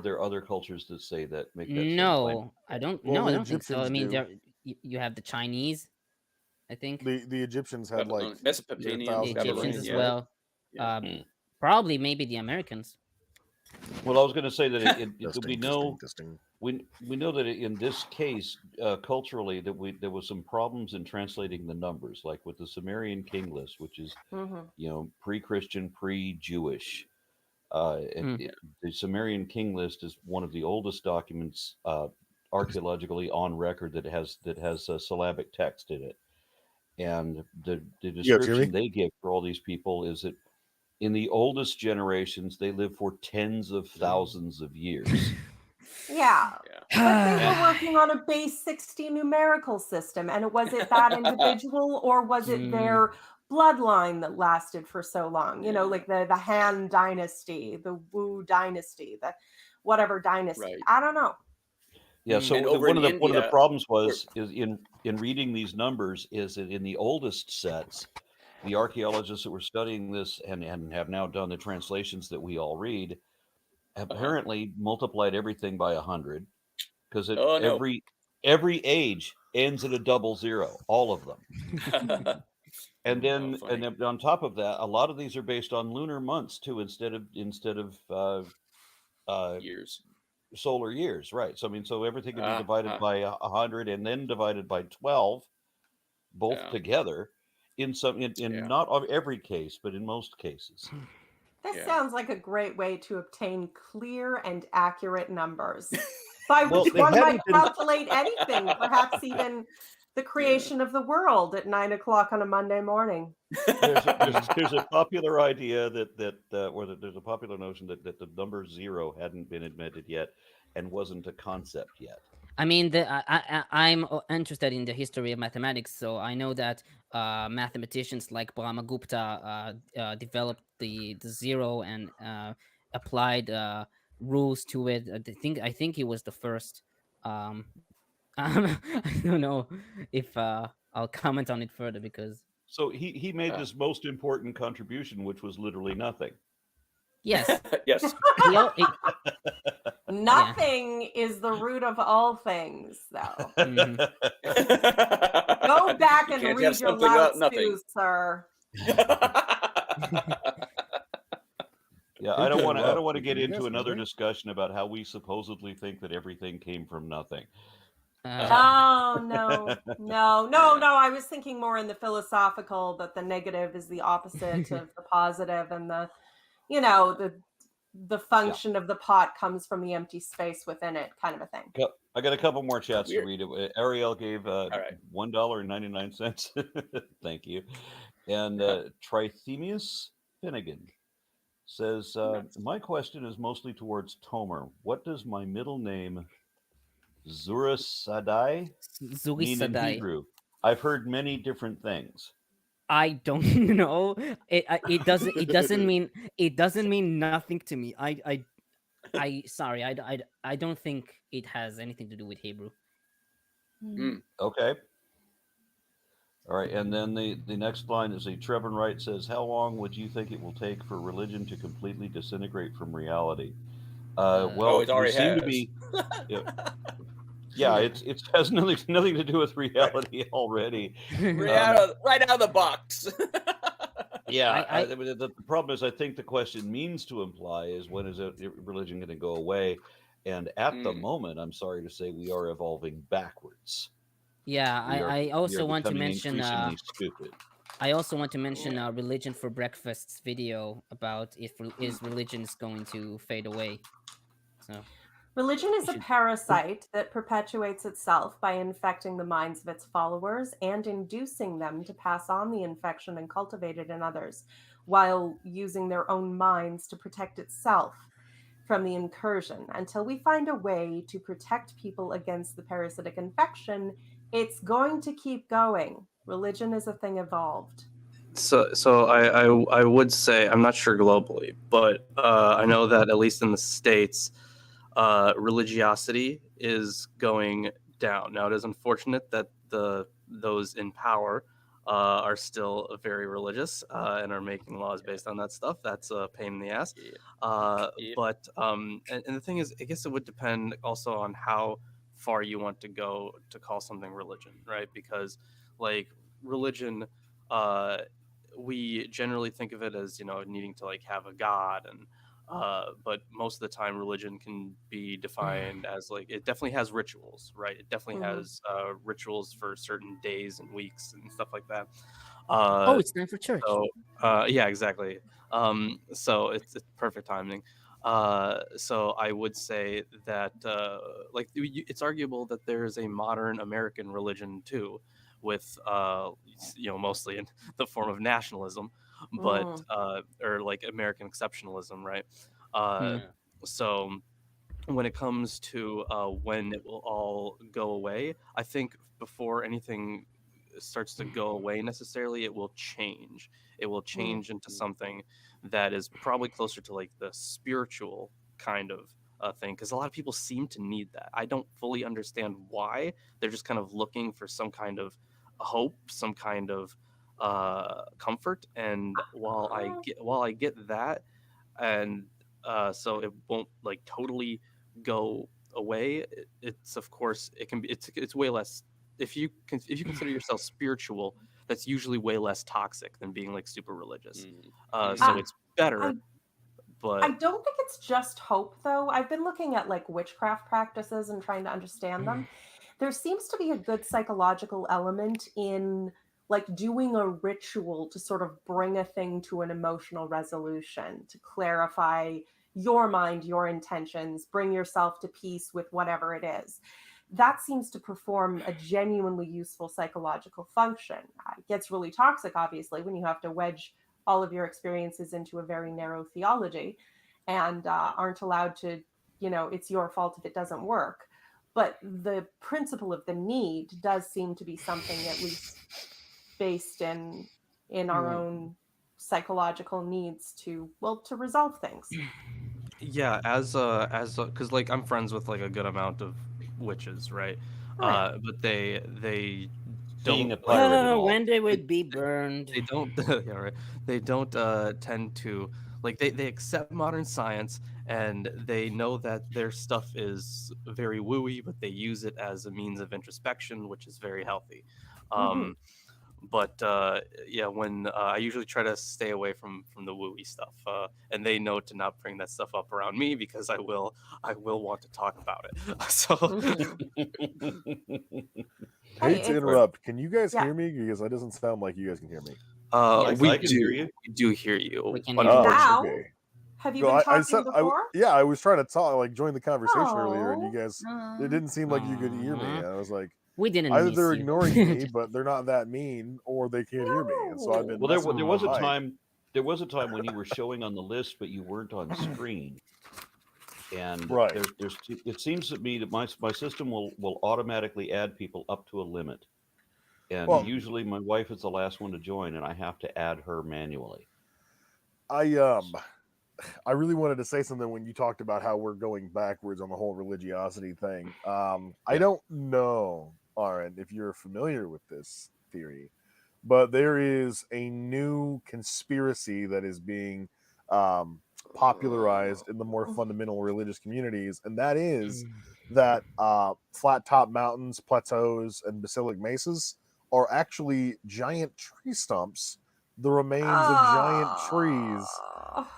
there other cultures that say that make that same claim? I don't think so. I mean, you have the Chinese, I think. The Egyptians had like Mesopotamians, the Egyptians as well. Probably maybe the Americans. Well, I was going to say that we know that in this case, culturally, that there was some problems in translating the numbers, like with the Sumerian king list, which is pre-Christian, pre-Jewish. The Sumerian king list is one of the oldest documents archaeologically on record that has a syllabic text in it, and the description they give for all these people is that in the oldest generations, they live for tens of thousands of years. But they were working on a base 60 numerical system. And was it that individual, or was it their bloodline that lasted for so long? Like the Han dynasty, the Wu dynasty, the whatever dynasty. I don't know. Yeah, so one of the problems is in reading these numbers is that in the oldest sets, the archaeologists that were studying this and have now done the translations that we all read apparently multiplied everything by 100, because every age ends at a double zero, all of them. and then on top of that, a lot of these are based on lunar months too, instead of years, solar years, right? So I mean, so everything can be divided by 100 and then divided by 12, both together. In not every case, but in most cases. This sounds like a great way to obtain clear and accurate numbers, by which one might calculate anything, perhaps even the creation of the world at 9 o'clock on a Monday morning. There's a popular idea there's a popular notion that the number 0 hadn't been invented yet and wasn't a concept yet. I mean, I'm interested in the history of mathematics, so I know that mathematicians like Brahmagupta developed the 0 and applied rules to it. I think he was the first. I don't know if I'll comment on it further because. So he made this most important contribution, which was literally nothing. Yes. Yes. Nothing is the root of all things, though. Go back and read your Lao Tzu, sir. I don't want to get into another discussion about how we supposedly think that everything came from nothing. Oh, no. I was thinking more in the philosophical, that the negative is the opposite of the positive, and the function of the pot comes from the empty space within it, kind of a thing. I got a couple more chats to read. Ariel gave $1.99. Thank you. And Trithemius Finnegan says, my question is mostly towards Tomer. What does my middle name Shaddai mean in Hebrew? I've heard many different things. I don't know. It doesn't mean nothing to me. Sorry. I don't think it has anything to do with Hebrew. Okay. All right, and then the next line is Trevor Wright says, "How long would you think it will take for religion to completely disintegrate from reality?" Well, it we already seem to has. be. Yeah, it has nothing to do with reality already. Right out of the box. Yeah, the problem is, I think the question means to imply is, when is religion going to go away? And at the moment, I'm sorry to say, we are evolving backwards. Yeah, I also want to becoming mention. increasingly stupid. I also want to mention Religion for Breakfast's video about if religion is going to fade away. So religion is a parasite that perpetuates itself by infecting the minds of its followers and inducing them to pass on the infection and cultivate it in others, while using their own minds to protect itself from the incursion. Until we find a way to protect people against the parasitic infection, it's going to keep going. Religion is a thing evolved. So I would say, I'm not sure globally, but I know that at least in the States, religiosity is going down. Now, it is unfortunate that those in power are still very religious and are making laws based on that stuff. That's a pain in the ass. But and the thing is, I guess it would depend also on how far you want to go to call something religion, right? Because like religion, we generally think of it as, needing to like have a god, and but most of the time religion can be defined as like, it definitely has rituals, right? It definitely has rituals for certain days and weeks and stuff like that. it's time for church. So yeah, exactly. So it's perfect timing. So I would say that like it's arguable that there is a modern American religion too, with mostly in the form of nationalism, but or like American exceptionalism, right? So when it comes to when it will all go away, I think before anything starts to go away necessarily, it will change. It will change into something that is probably closer to like the spiritual kind of thing, because a lot of people seem to need that. I don't fully understand why. They're just kind of looking for some kind of hope, some kind of comfort. And while I get that, and so it won't like totally go away. It's of course it can be. It's way less. If you consider yourself spiritual, that's usually way less toxic than being like super religious. So it's better. But I don't think it's just hope, though. I've been looking at like witchcraft practices and trying to understand them. There seems to be a good psychological element in like doing a ritual to sort of bring a thing to an emotional resolution, to clarify your mind, your intentions, bring yourself to peace with whatever it is. That seems to perform a genuinely useful psychological function. It gets really toxic, obviously, when you have to wedge all of your experiences into a very narrow theology and aren't allowed to, it's your fault if it doesn't work. But the principle of the need does seem to be something at least based in our own psychological needs to resolve things. Yeah, as because like I'm friends with like a good amount of witches, right? But they Being don't a pirate and all. When they would be burned. They don't yeah, right. They don't tend to like they accept modern science, and they know that their stuff is very wooey, but they use it as a means of introspection, which is very healthy. But yeah, when I usually try to stay away from the wooey stuff, and they know to not bring that stuff up around me, because I will want to talk about it. So hate to interrupt. Can you guys hear me? Because it doesn't sound like you guys can hear me. I do hear you. We can now. Okay. Have you been talking before? I was trying to talk, like join the conversation earlier, and you guys, it didn't seem like you could hear me. I was like, we didn't. Either they're ignoring me, but they're not that mean, or they can't hear me. And so I've been. Well, there was a time. There was a time when you were showing on the list, but you weren't on screen. And it seems to me that my system will automatically add people up to a limit. And usually my wife is the last one to join, and I have to add her manually. I really wanted to say something when you talked about how we're going backwards on the whole religiosity thing. I don't know, Aaron, if you're familiar with this theory, but there is a new conspiracy that is being popularized in the more fundamental religious communities, and that is that flat top mountains, plateaus, and basilic mesas are actually giant tree stumps, the remains of giant trees.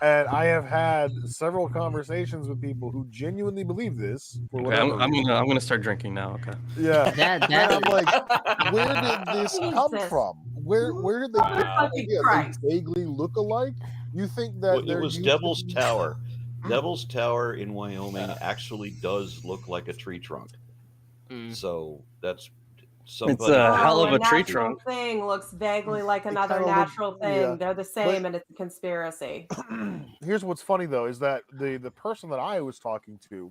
And I have had several conversations with people who genuinely believe this. For Okay, I'm whatever reason. gonna start drinking now. Okay. Yeah. That And I'm like, where did this come Jesus. from? Where did they get Wow. the idea? Christ. They vaguely look alike. You think that Well, it was used to Devil's be- Tower. Devil's Tower in Wyoming actually does look like a tree trunk. Mm. So that's It's somebody. a hell of a tree natural trunk. thing looks vaguely like another kinda look- natural thing. yeah. They're the same, and it's a conspiracy. Here's what's funny though is that the person that I was talking to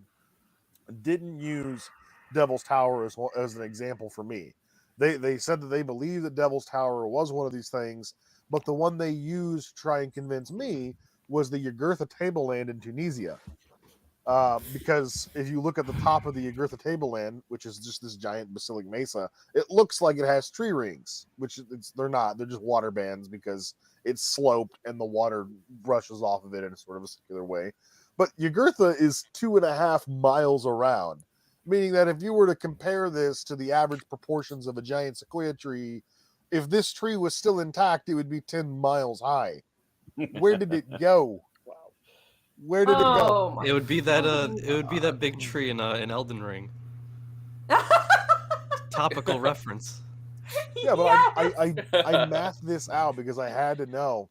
didn't use Devil's Tower as an example for me. They said that they believe that Devil's Tower was one of these things, but the one they used to try and convince me was the Yugurtha Tableland in Tunisia. Because if you look at the top of the Yugurtha Tableland, which is just this giant basilic mesa, it looks like it has tree rings, which they're not. They're just water bands because it's sloped and the water rushes off of it in a sort of a circular way. But Yugurtha is 2.5 miles around, meaning that if you were to compare this to the average proportions of a giant sequoia tree, if this tree was still intact, it would be 10 miles high. Where did it go? Where did it go? Oh, It would be that big tree in Elden Ring. Topical reference. Yeah, but Yes! I mathed this out because I had to know.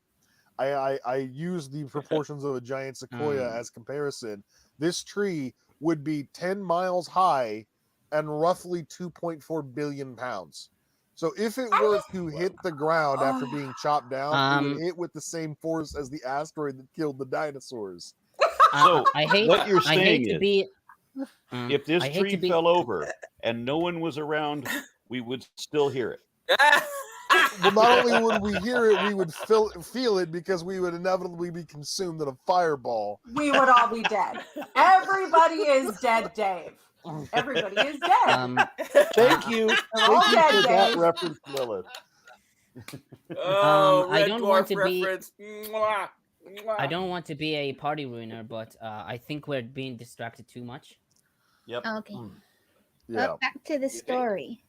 I used the proportions of a giant sequoia as comparison. This tree would be 10 miles high and roughly 2.4 billion pounds. So if it were to hit the ground after being chopped down, it would hit with the same force as the asteroid that killed the dinosaurs. So I hate what you're I hate saying to is, be if this I hate to tree be- fell over and no one was around, we would still hear it. Well, not only would we hear it, we would feel it because we would inevitably be consumed in a fireball. We would all be dead. Everybody is dead, Dave. Everybody is dead. Thank you. all Thank you dead, for that Dave. reference, Lilith. Oh, I Red don't Dwarf want to be- reference. Mwah, mwah. I don't want to be a party ruiner, but I think we're being distracted too much. Yep. Okay. Yeah. Well, back to the story.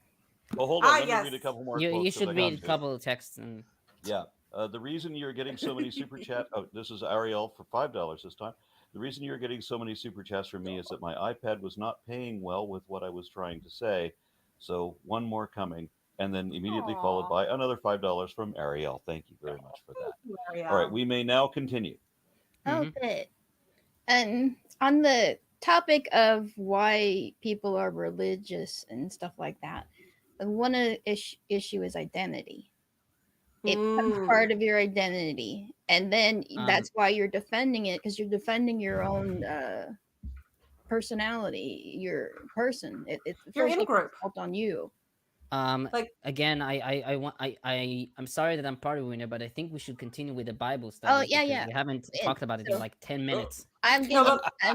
Well, hold on. Let me yes. read a couple more You quotes. should as I read got a to. couple of texts and Yeah. The reason you're getting so many super chat. Oh, this is Ariel for $5 this time. The reason you're getting so many super chats from me is that my iPad was not paying well with what I was trying to say. So one more coming, and then immediately followed by another $5 from Ariel. Thank you very much for that. All right, we may now continue. Oh, good. And on the topic of why people are religious and stuff like that, one of the issue is identity. It becomes part of your identity, and then that's why you're defending it, because you're defending your own personality, your person. It Your feels like in-group. it's built on you. Like- again, I'm sorry that I'm party ruiner, but I think we should continue with the Bible study. Oh, yeah, because yeah. We haven't talked about it so- in like 10 minutes. I'm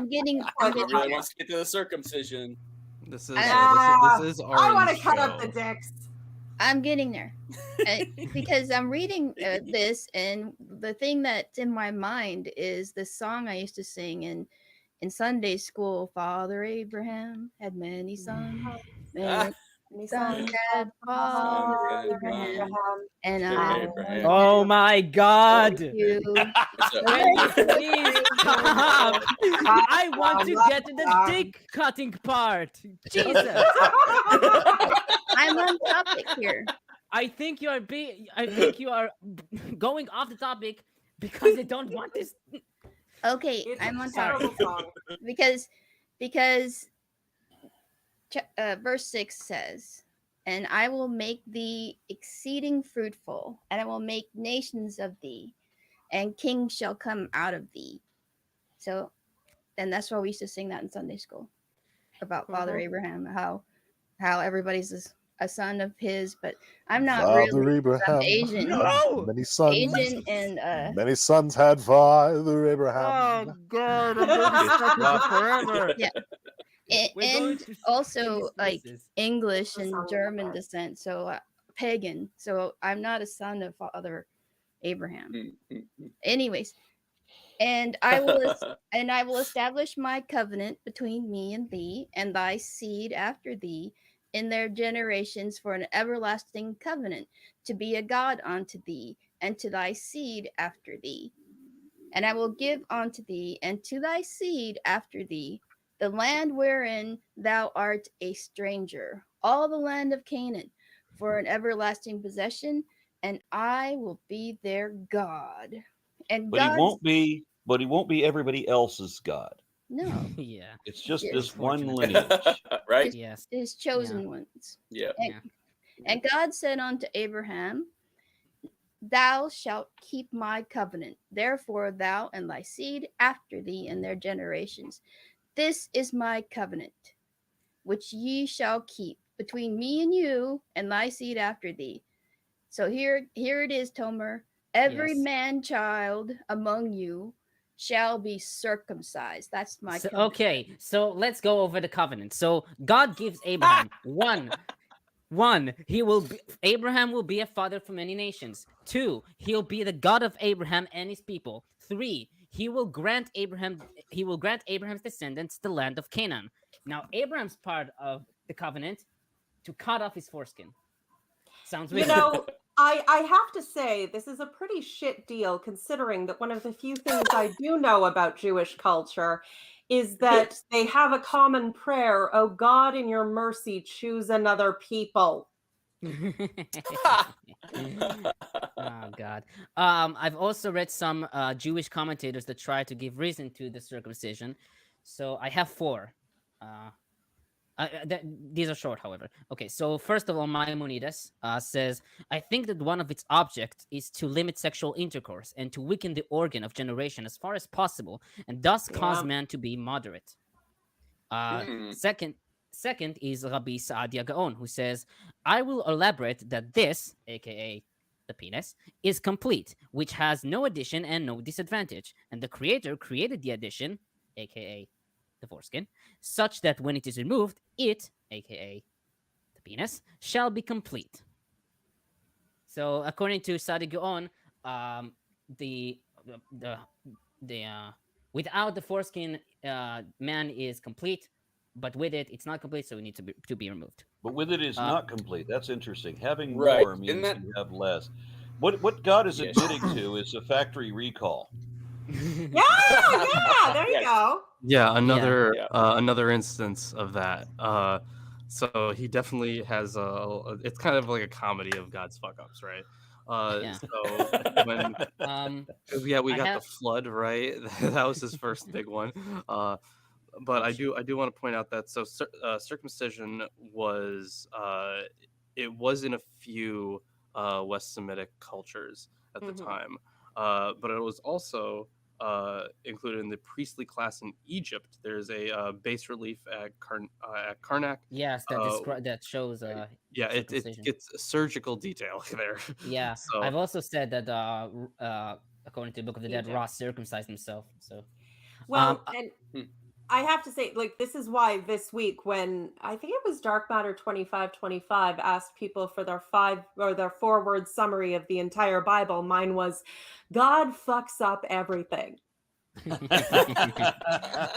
getting Everyone wants to get to the circumcision. This is I our want to cut up the dicks. I'm getting there. Because I'm reading this, and the thing that's in my mind is the song I used to sing in Sunday school. Father Abraham had many sons. Many sons had Father Abraham. And I Abraham. Oh my God! you. Please stop! I want to get to the dick cutting part. Jesus! I'm on topic here. I think you are going off the topic because they don't want this. Okay, It's I'm a on terrible topic song. because verse 6 says, "And I will make thee exceeding fruitful, and I will make nations of thee, and kings shall come out of thee." So, and that's why we used to sing that in Sunday school about Father Abraham, how everybody's a son of his, but I'm not Father really. Abraham. I'm Asian. Many sons. Asian and Many sons had Father Abraham. God, I'm going to stuck with you forever. Yeah. And also like English and German descent. So pagan, so I'm not a son of Father Abraham. Anyways, and I will establish my covenant between me and thee and thy seed after thee in their generations for an everlasting covenant, to be a God unto thee and to thy seed after thee. And I will give unto thee and to thy seed after thee the land wherein thou art a stranger, all the land of Canaan, for an everlasting possession, and I will be their God. And But he God, won't be. But he won't be everybody else's God. no, Yeah. It's just Yes. this one Unfortunate. lineage. Right? Yes. his chosen ones. Yeah. And, and God said unto Abraham, thou shalt keep my covenant, therefore thou and thy seed after thee in their generations. This is my covenant, which ye shall keep between me and you and thy seed after thee. So here it is, Tomer. Every Yes. man child among you shall be circumcised. That's my So, covenant. okay, so let's go over the covenant. So God gives Abraham one. Abraham will be a father for many nations. 2, he'll be the God of Abraham and his people. 3, he will grant Abraham's descendants the land of Canaan. Now, Abraham's part of the covenant to cut off his foreskin. Sounds You weird. know, I have to say, this is a pretty shit deal, considering that one of the few things I do know about Jewish culture is that they have a common prayer, oh God, in your mercy, choose another people. Oh God. I've also read some Jewish commentators that try to give reason to the circumcision. So I have 4. These are short, however. Okay, so first of all, Maimonides says, I think that one of its objects is to limit sexual intercourse and to weaken the organ of generation as far as possible, and thus cause man to be moderate. Second is Rabbi Saadia Gaon, who says, I will elaborate that this, aka the penis, is complete, which has no addition and no disadvantage, and the creator created the addition, aka the foreskin, such that when it is removed, it, aka the penis, shall be complete. So according to Saadia Gaon, the without the foreskin, man is complete, but with it, it's not complete, so it needs to be removed. But with it is not complete. That's interesting. Having Right. more means you have less. What God is Yes. admitting to is a factory recall. Yeah, there you go. Yeah, another instance of that. So he definitely has it's kind of like a comedy of God's fuck ups, right? Yeah. So when we got the flood, right? That was his first big one. But I do want to point out that circumcision was it was in a few West Semitic cultures at the time, but it was also included in the priestly class in Egypt. There's a bas relief at Karnak. Yes, that shows. It's a surgical detail there. Yeah, So I've also said that according to the Book of the Dead, Ross circumcised himself. So, well, and I have to say, like, this is why this week, when I think it was Dark Matter 2525 asked people for their 4-word summary of the entire Bible, mine was, God fucks up everything.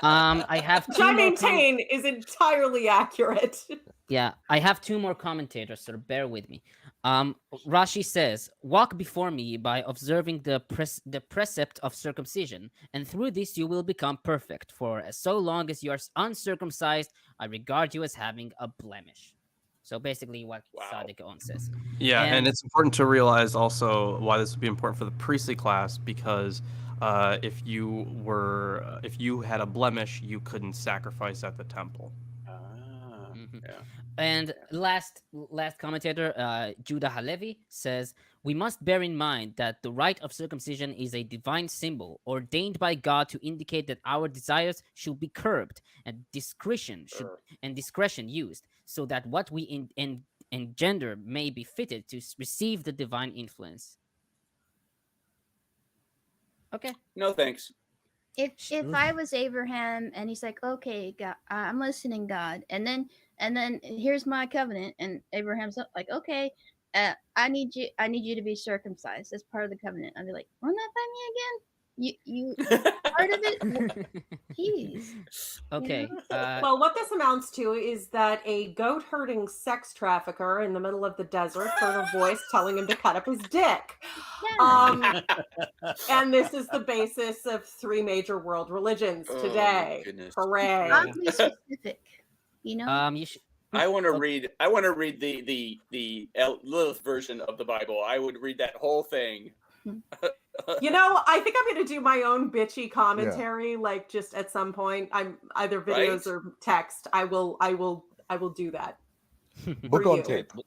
I have Which two I more maintain is entirely accurate. Yeah, I have 2 more commentators, so bear with me. Rashi says, walk before me by observing the precept of circumcision, and through this you will become perfect, for so long as you are uncircumcised, I regard you as having a blemish. So basically what Saadia Gaon says. Yeah, and it's important to realize also why this would be important for the priestly class, because if you had a blemish, you couldn't sacrifice at the temple. Yeah. And last commentator, Judah Halevi, says, we must bear in mind that the rite of circumcision is a divine symbol ordained by God to indicate that our desires should be curbed and discretion used, so that what we engender may be fitted to receive the divine influence. Okay. No thanks. If I was Abraham and he's like, okay, God, I'm listening, God, and then here's my covenant, and Abraham's like, okay, I need you to be circumcised as part of the covenant. I'd be like, run that by me again. You part of it. Jeez. Okay. Well, what this amounts to is that a goat herding sex trafficker in the middle of the desert heard a voice telling him to cut up his dick. Yeah. And this is the basis of 3 major world religions today. Hooray! Oddly specific. You know. You should. I want to read. I want to read the Lilith version of the Bible. I would read that whole thing. You know, I think I'm going to do my own bitchy commentary, like just at some point. I'm either videos or text. I will do that. Book on tape for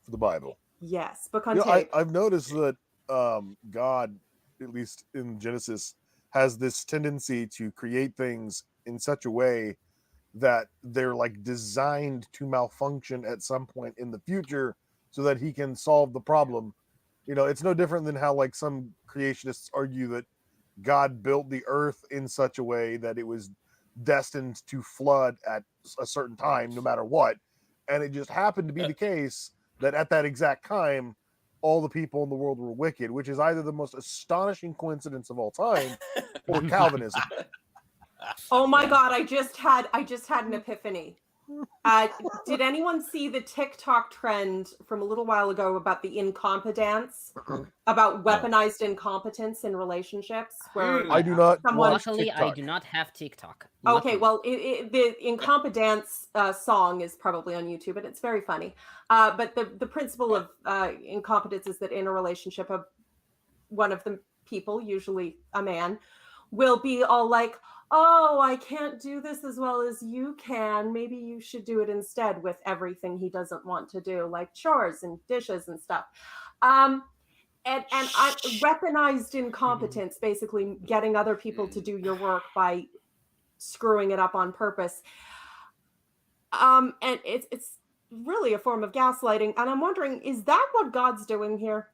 the Bible. Yes, book on tape. I've noticed that God, at least in Genesis, has this tendency to create things in such a way that they're like designed to malfunction at some point in the future so that he can solve the problem. You know, it's no different than how like some creationists argue that God built the earth in such a way that it was destined to flood at a certain time, no matter what. And it just happened to be the case that at that exact time, all the people in the world were wicked, which is either the most astonishing coincidence of all time or Calvinism. Oh my God, I just had an epiphany. Did anyone see the TikTok trend from a little while ago about the incompetence, about weaponized incompetence in relationships? Where I do not. Luckily, TikTok. I do not have TikTok. Okay, well, the incompetence song is probably on YouTube, and it's very funny. But the principle of incompetence is that in a relationship, one of the people, usually a man, will be all like, oh, I can't do this as well as you can. Maybe you should do it instead, with everything he doesn't want to do, like chores and dishes and stuff. And weaponized incompetence, basically getting other people to do your work by screwing it up on purpose. And it's really a form of gaslighting. And I'm wondering, is that what God's doing here?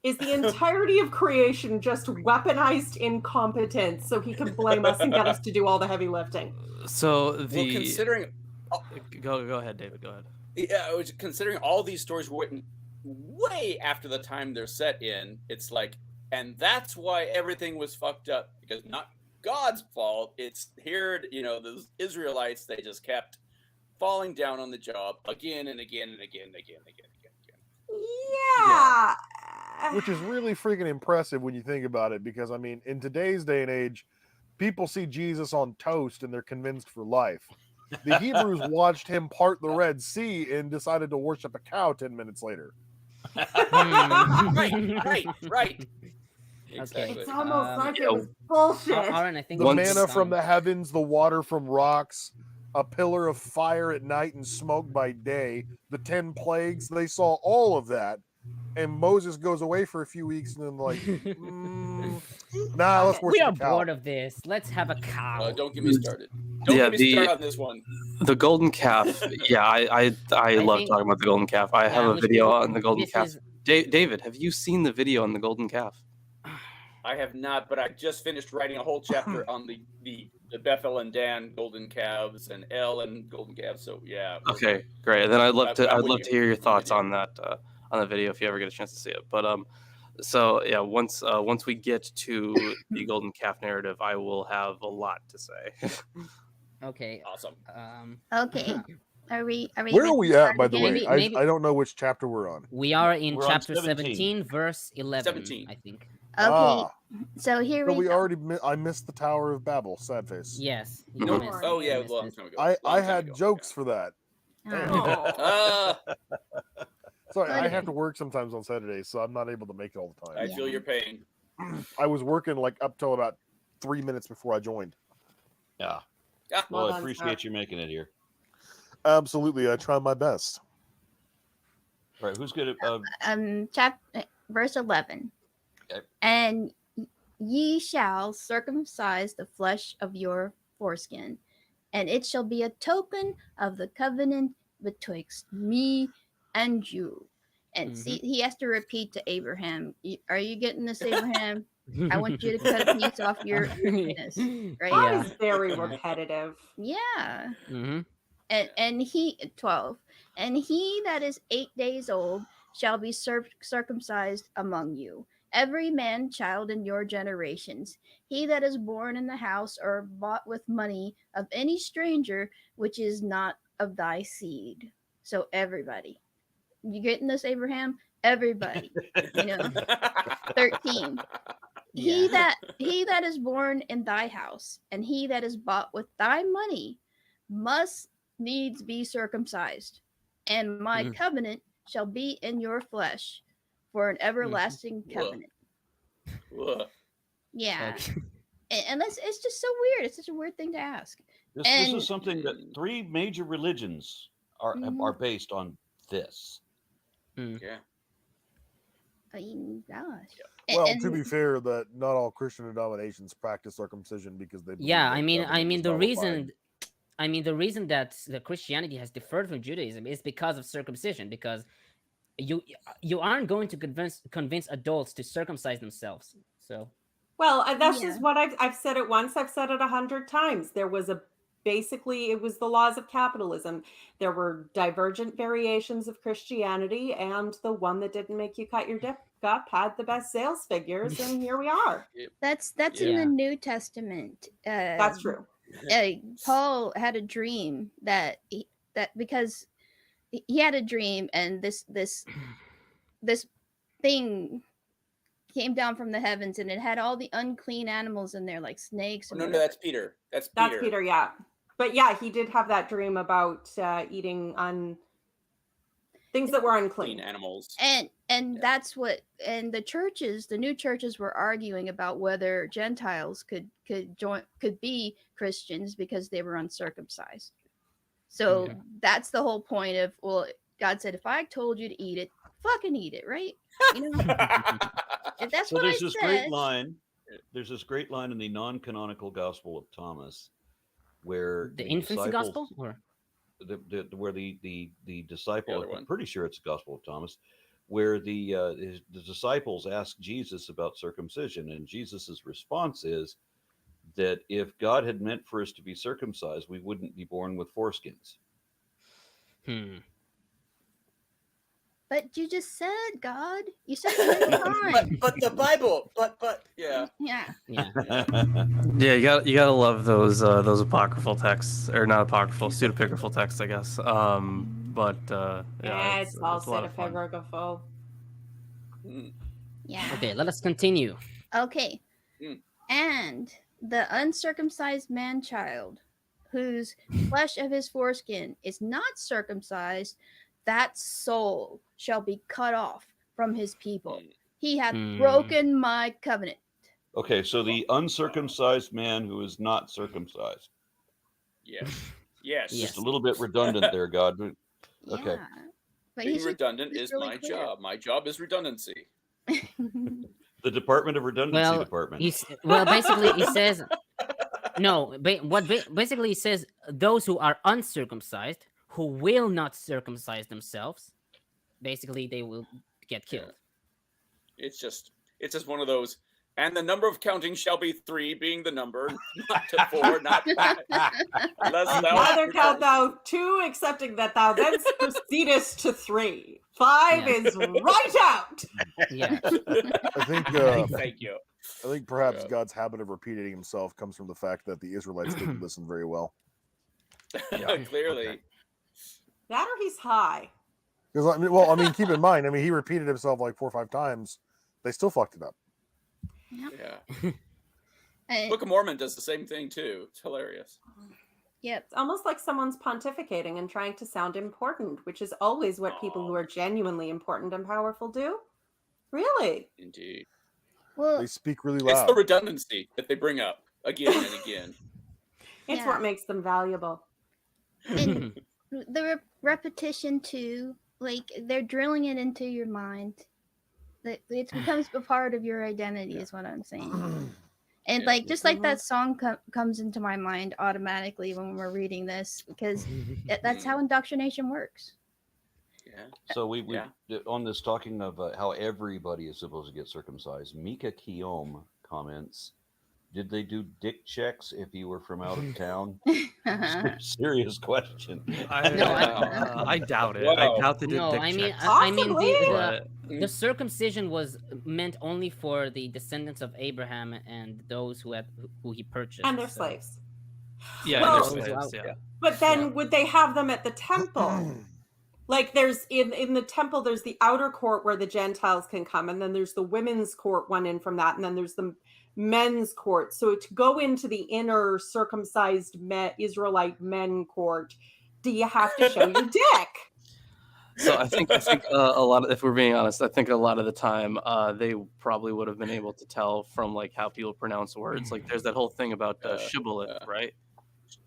Is the entirety of creation just weaponized incompetence so he can blame us and get us to do all the heavy lifting? So considering, go ahead, David. Go ahead. Yeah, I was considering all these stories were written way after the time they're set in. It's like, and that's why everything was fucked up, because not God's fault. It's here, those Israelites, they just kept falling down on the job again and again and again and again and again and again. Yeah. Which is really freaking impressive when you think about it, because I mean, in today's day and age, people see Jesus on toast and they're convinced for life. The Hebrews watched him part the Red Sea and decided to worship a cow 10 minutes later. Right. Exactly. It's almost like it was bullshit. Aaron, I think The manna from the heavens, the water from rocks, a pillar of fire at night and smoke by day, the 10 plagues, they saw all of that. And Moses goes away for a few weeks and then like, let's worship We are a cow. bored of this. Let's have a cow. Don't get me started. Don't get me started on this one. The golden calf. Yeah, I love talking about the golden calf. I have a video on the golden calf. David, have you seen the video on the golden calf? I have not, but I just finished writing a whole chapter on the Bethel and Dan golden calves and El and golden calves. So yeah. Okay, great. Then I'd love to hear your thoughts on that on the video if you ever get a chance to see it. But so yeah, once we get to the golden calf narrative, I will have a lot to say. Okay. Awesome. Okay. Are we Where are we at, by the way? Maybe- I don't know which chapter we're on. We are in We're on chapter 17. 17, verse 11, 17. I think. Okay. So here So we we go. already I missed the Tower of Babel. Sad face. Yes. No. missed it. Oh yeah, You a missed long it. time ago. I Long time had ago, jokes yeah. for that. Oh. Sorry, I have to work sometimes on Saturdays, so I'm not able to make it all the I time. feel your pain. I was working like up till about 3 minutes before I joined. Yeah. Ah, Well, I done, appreciate you making it here. Absolutely, I try my best. All right, who's good at Verse 11. Okay. And ye shall circumcise the flesh of your foreskin, and it shall be a token of the covenant betwixt me and you. And see, he has to repeat to Abraham. Are you getting this, Abraham? I want you to cut a piece off your penis, right? That is very repetitive. Yeah. Mm-hmm. And he 12, and he that is 8 days old shall be circumcised among you, every man child in your generations, he that is born in the house or bought with money of any stranger which is not of thy seed. So everybody. You getting this, Abraham? Everybody. 13. He that is born in thy house, and he that is bought with thy money, must needs be circumcised, and my covenant shall be in your flesh for an everlasting covenant. Yeah. And it's just so weird. It's such a weird thing to ask. This is something that 3 major religions are based on this. Yeah. I mean, gosh. Well, to be fair, that not all Christian denominations practice circumcision because they believe that the reason that the Christianity has differed from Judaism is because of circumcision, because you aren't going to convince adults to circumcise themselves. So that's just what I've said it once, I've said it 100 times. There was it was the laws of capitalism. There were divergent variations of Christianity, and the one that didn't make you cut your dick up had the best sales figures, and here we are. That's in the New Testament. That's true. Paul had a dream that because he had a dream, and this thing came down from the heavens, and it had all the unclean animals in there, like snakes. No, that's Peter. That's Peter, yeah. But yeah, he did have that dream about eating on things that were unclean animals. And that's what, and the new churches were arguing about whether Gentiles could be Christians because they were uncircumcised. So that's the whole point of, well, God said, if I told you to eat it, fucking eat it, right? If that's so what there's I this said. great line. There's this great line in the non-canonical Gospel of Thomas, where the infancy gospel, or where the disciple, I'm pretty sure it's the Gospel of Thomas, where the disciples ask Jesus about circumcision, and Jesus's response is that if God had meant for us to be circumcised, we wouldn't be born with foreskins. But you just said God. You said it but the Bible. Yeah. Yeah, you gotta love those apocryphal texts, or not apocryphal, pseudepigraphal texts, I guess. It's all pseudepigraphal. Yeah. Okay, let us continue. Okay. And the uncircumcised man child, whose flesh of his foreskin is not circumcised, that soul shall be cut off from his people. He hath broken my covenant. Okay, so the uncircumcised man who is not circumcised. Yes. Just a little bit redundant there, God. Okay. Yeah. But being redundant is really my job. My job is redundancy. The Department of Redundancy Department. Basically, he says basically he says those who are uncircumcised, who will not circumcise themselves, basically they will get killed. It's just one of those. And the number of counting shall be 3, being the number, not to 4, not 5. Neither count thou 2, accepting that thou then proceedest to 3. 5 is right out. Yeah. I think. Thank you. I think perhaps God's habit of repeating himself comes from the fact that the Israelites didn't listen very well. Clearly. Okay. That or he's high. Because keep in mind, he repeated himself like 4 or 5 times. They still fucked it up. Yeah. Book of Mormon does the same thing too. It's hilarious. Yep. It's almost like someone's pontificating and trying to sound important, which is always what people who are genuinely important and powerful do. Really? Indeed. Well, they speak really loud. It's the redundancy that they bring up again and again. It's what makes them valuable. And the repetition too, like they're drilling it into your mind. It becomes a part of your identity, is what I'm saying. And just like that song comes into my mind automatically when we're reading this, because that's how indoctrination works. Yeah. So we on this talking of how everybody is supposed to get circumcised. Mika Kiom comments: did they do dick checks if you were from out of town? Serious question. I doubt it. I Wow. doubt they did No, dick I mean, checks. the circumcision was meant only for the descendants of Abraham and those who he purchased. And their slaves. Yeah, Well, and their slaves, yeah. But then would they have them at the temple? Like there's in the temple, there's the outer court where the Gentiles can come, and then there's the women's court one in from that, and then there's the men's court. So to go into the inner circumcised Israelite men court, do you have to show your dick? So I think a lot of, if we're being honest, I think a lot of the time they probably would have been able to tell from like how people pronounce words. Like there's that whole thing about shibboleth, right?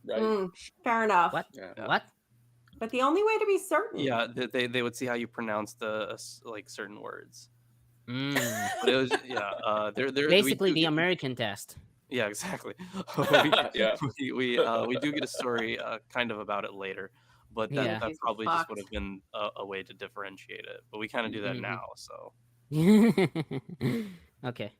Right. Fair enough. What? Yeah. What? But the only way to be certain. Yeah, they would see how you pronounce the like certain words. But it was they're Basically the American test. Yeah, exactly. Yeah. We do get a story kind of about it later, but that probably just would have been a way to differentiate it. But we kind of do that now, so. Okay.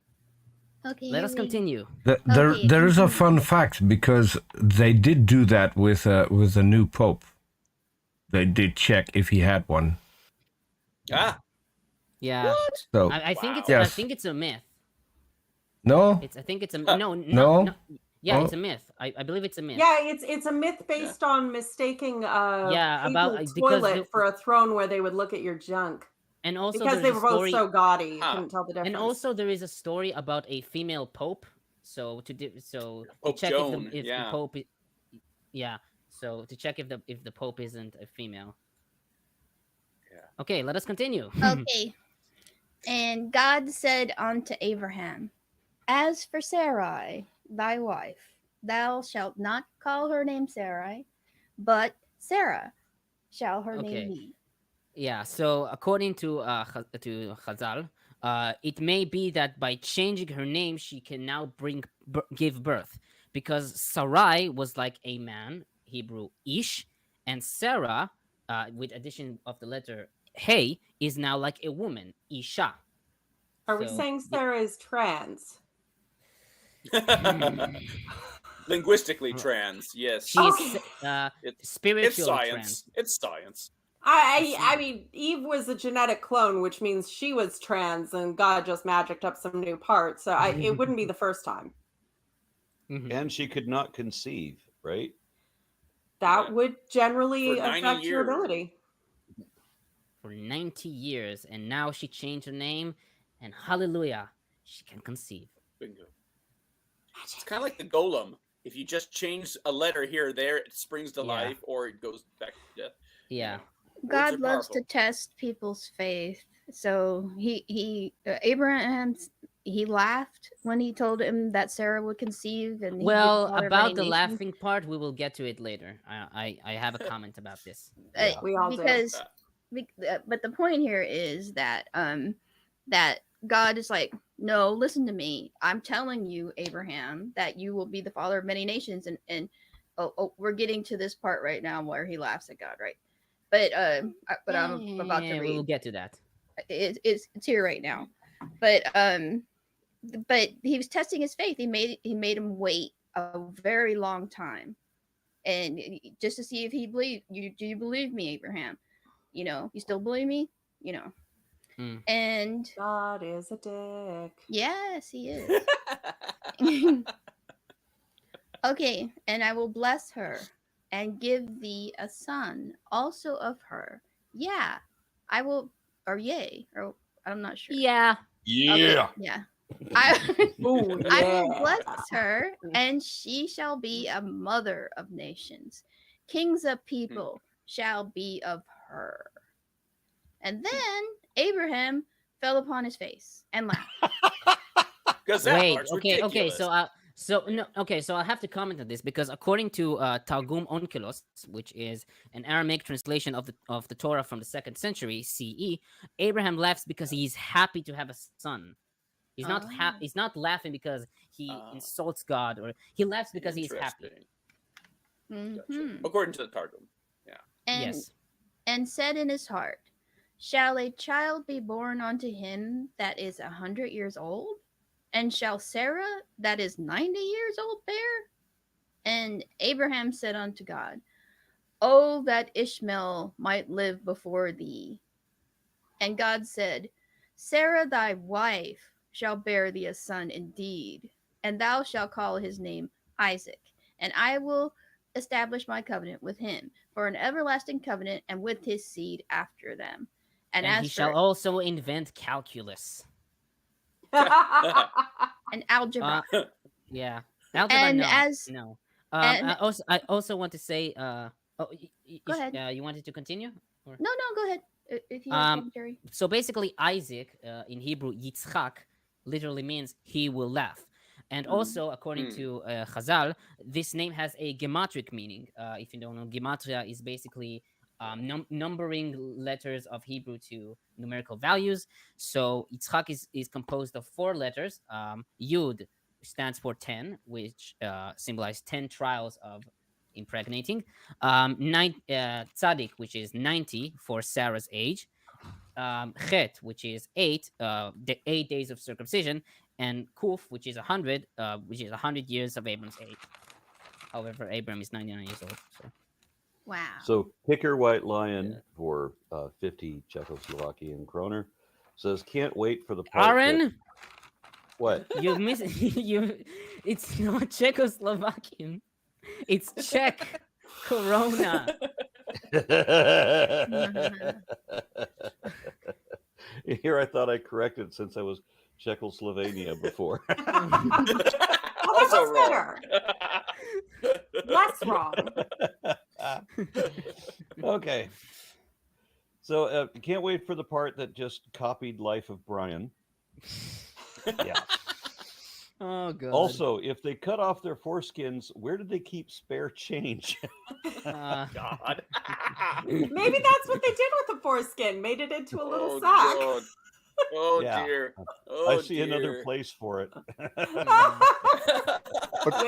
Okay. Let us continue. There is a fun fact because they did do that with a new pope. They did check if he had one. Ah. Yeah. So I think it's yes. I think it's a myth. No. I think it's a No. Yeah, Oh. it's a myth. I believe it's a myth. Yeah, it's a myth based on mistaking about toilet for a throne where they would look at your junk. And also because they were both so gaudy, you couldn't tell the difference. And also there is a story about a female pope. So to check Joan, if the pope so to check if the pope isn't a female. Yeah. Okay, let us continue. Okay. And God said unto Abraham, As for Sarai, thy wife, thou shalt not call her name Sarai, but Sarah shall her name be. Yeah, so according to Chazal, it may be that by changing her name, she can now give birth, because Sarai was like a man, Hebrew ish, and Sarah, with addition of the letter hey, is now like a woman, isha. Are we saying Sarah is trans? Linguistically trans, yes. She's spiritual it's science. trans. It's science. I mean, Eve was a genetic clone, which means she was trans, and God just magicked up some new parts. So it wouldn't be the first time. And she could not conceive, right? That would generally affect your ability. For 90 years, and now she changed her name, and hallelujah, she can conceive. Bingo. It's kind of like the golem. If you just change a letter here or there, it springs to life, or it goes back to death. Yeah. God loves to test people's faith. So Abraham, he laughed when he told him that Sarah would conceive. And about the laughing part, we will get to it later. I have a comment about this. We all because, but the point here is that that God is like, no, listen to me. I'm telling you, Abraham, that you will be the father of many nations. And we're getting to this part right now where he laughs at God, right? But I'm about to read. We'll get to that. It's here right now. But he was testing his faith. He made him wait a very long time, and just to see if he believed you. Do you believe me, Abraham? You still believe me? And God is a dick. Yes, he is. Okay, and I will bless her and give thee a son also of her. Yeah, I will, or yay, or I'm not sure. Yeah. Okay, yeah. I will bless her, and she shall be a mother of nations. Kings of people shall be of her. And then Abraham fell upon his face and laughed. Wait, okay, so I'll have to comment on this, because according to Targum Onkelos, which is an Aramaic translation of the Torah from the 2nd century CE, Abraham laughs because he's happy to have a son. He's not he's not laughing because he insults God, or he laughs because he's happy. Mm-hmm. According to the Targum, and said in his heart, shall a child be born unto him that is 100 years old? And shall Sarah, that is 90 years old, bear? And Abraham said unto God, "Oh, that Ishmael might live before thee." And God said, "Sarah thy wife shall bear thee a son indeed, and thou shalt call his name Isaac. And I will establish my covenant with him for an everlasting covenant, and with his seed after them. And he as shall for also invent calculus. an algebra, Yeah, algebra. and No, as no. and I also want to say. go ahead. You wanted to continue? Or? No, go ahead. If you have commentary. So basically, Isaac in Hebrew, Yitzchak, literally means he will laugh. And also, according to Chazal, this name has a gematria meaning. If you don't know, gematria is basically numbering letters of Hebrew to numerical values. So Yitzchak is composed of 4 letters. Yud stands for 10, which symbolizes 10 trials of impregnating. Tzadik, which is 90 for Sarah's age. Chet, which is 8, the 8 days of circumcision, and Kuf, which is 100, which is 100 years of Abram's age. However, Abram is 99 years old. So. Wow. So Kicker White Lion for 50 Czechoslovakian kroner says, "Can't wait for the part." Aaron, what? You miss you? It's not Czechoslovakian. It's Czech Corona. Here I thought I corrected since I was Czechoslovenia before. Also wrong. Less wrong. Okay. So can't wait for the part that just copied Life of Brian. Yeah. Oh god. Also, if they cut off their foreskins, where did they keep spare change? God. Maybe that's what they did with the foreskin. Made it into a little sack. God. Oh Yeah. dear. I see another place for it.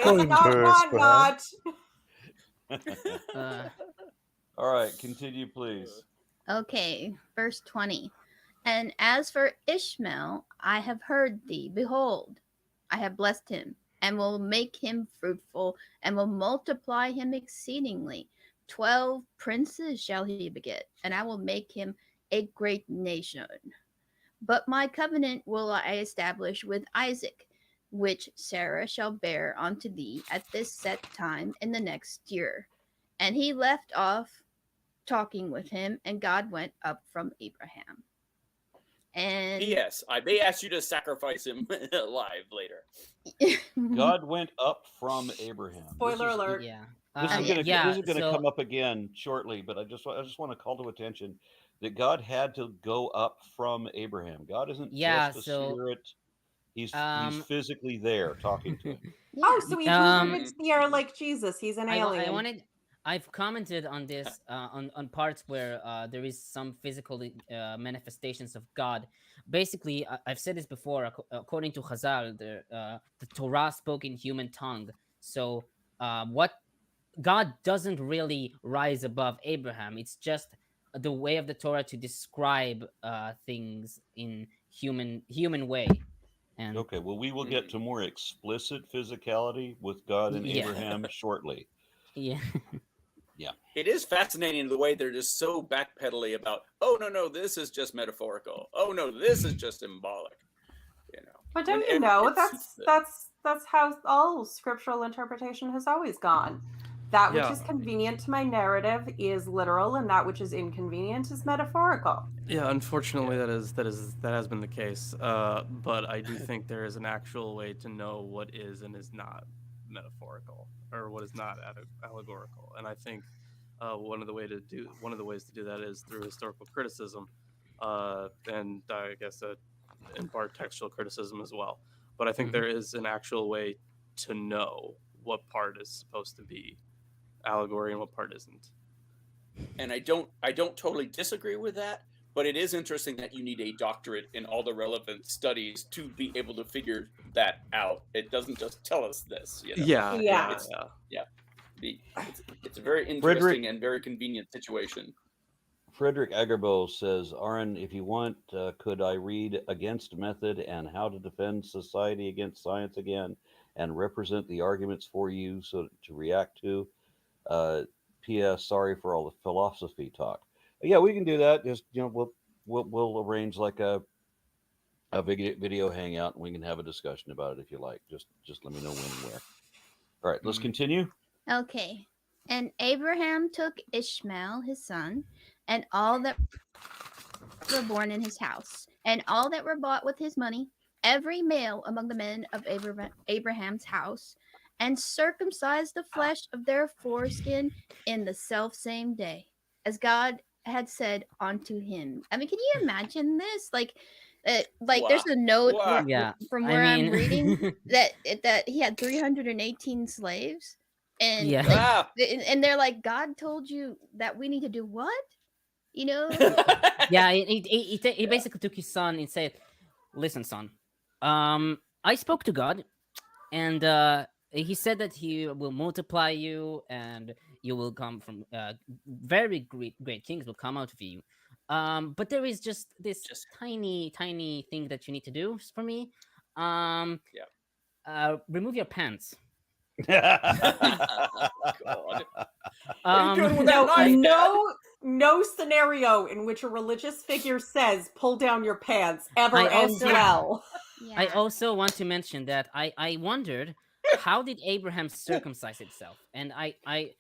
coin purse, perhaps. All right, continue, please. Okay, verse 20. And as for Ishmael, I have heard thee. Behold, I have blessed him, and will make him fruitful, and will multiply him exceedingly. 12 princes shall he beget, and I will make him a great nation. But my covenant will I establish with Isaac, which Sarah shall bear unto thee at this set time in the next year. And he left off talking with him, and God went up from Abraham. And P.S. I may ask you to sacrifice him live later. God went up from Abraham. Spoiler alert. Yeah. This is going to come up again shortly, but I just want to call to attention that God had to go up from Abraham. God isn't just a spirit; he's physically there talking to him. Oh, so he's moving with the air like Jesus. He's an alien. I've commented on this on parts where there is some physical manifestations of God. Basically, I've said this before. According to Chazal, the Torah spoke in human tongue. So what God doesn't really rise above Abraham. It's just the way of the Torah to describe things in human way. And okay, well, we will get to more explicit physicality with God and Abraham shortly. Yeah. Yeah. It is fascinating the way they're just so backpedaling about, oh no, this is just metaphorical. Oh no, this is just symbolic. You know. But don't you know that's how all scriptural interpretation has always gone. That which is convenient to my narrative is literal, and that which is inconvenient is metaphorical. Yeah, unfortunately, that has been the case. But I do think there is an actual way to know what is and is not metaphorical, or what is not allegorical. And I think one of the ways to do that is through historical criticism, and I guess in part textual criticism as well. But I think there is an actual way to know what part is supposed to be allegory and what part isn't. And I don't totally disagree with that, but it is interesting that you need a doctorate in all the relevant studies to be able to figure that out. It doesn't just tell us this. You know? Yeah. It's a very interesting and very convenient situation. Frederick Agerbo says, Aaron, if you want, could I read Against Method and How to Defend Society Against Science again? and represent the arguments for you so to react to. P.S. Sorry for all the philosophy talk. Yeah, we can do that. Just we'll arrange like a video hangout, and we can have a discussion about it if you like. Just let me know when and where. All right, let's continue. Okay. And Abraham took Ishmael, his son, and all that were born in his house, and all that were bought with his money, every male among the men of Abraham's house, and circumcised the flesh of their foreskin in the selfsame day, as God had said unto him. I mean, can you imagine this? Like there's a note from where I'm reading that he had 318 slaves, and and they're like, God told you that we need to do what? You know? Yeah, he basically took his son and said, "Listen, son, I spoke to God, and he said that he will multiply you, and you will come from very great kings will come out of you. But there is just this tiny thing that you need to do for me. Remove your pants." No scenario in which a religious figure says "pull down your pants" ever ends well. I also want to mention that I wondered, how did Abraham circumcise himself? And I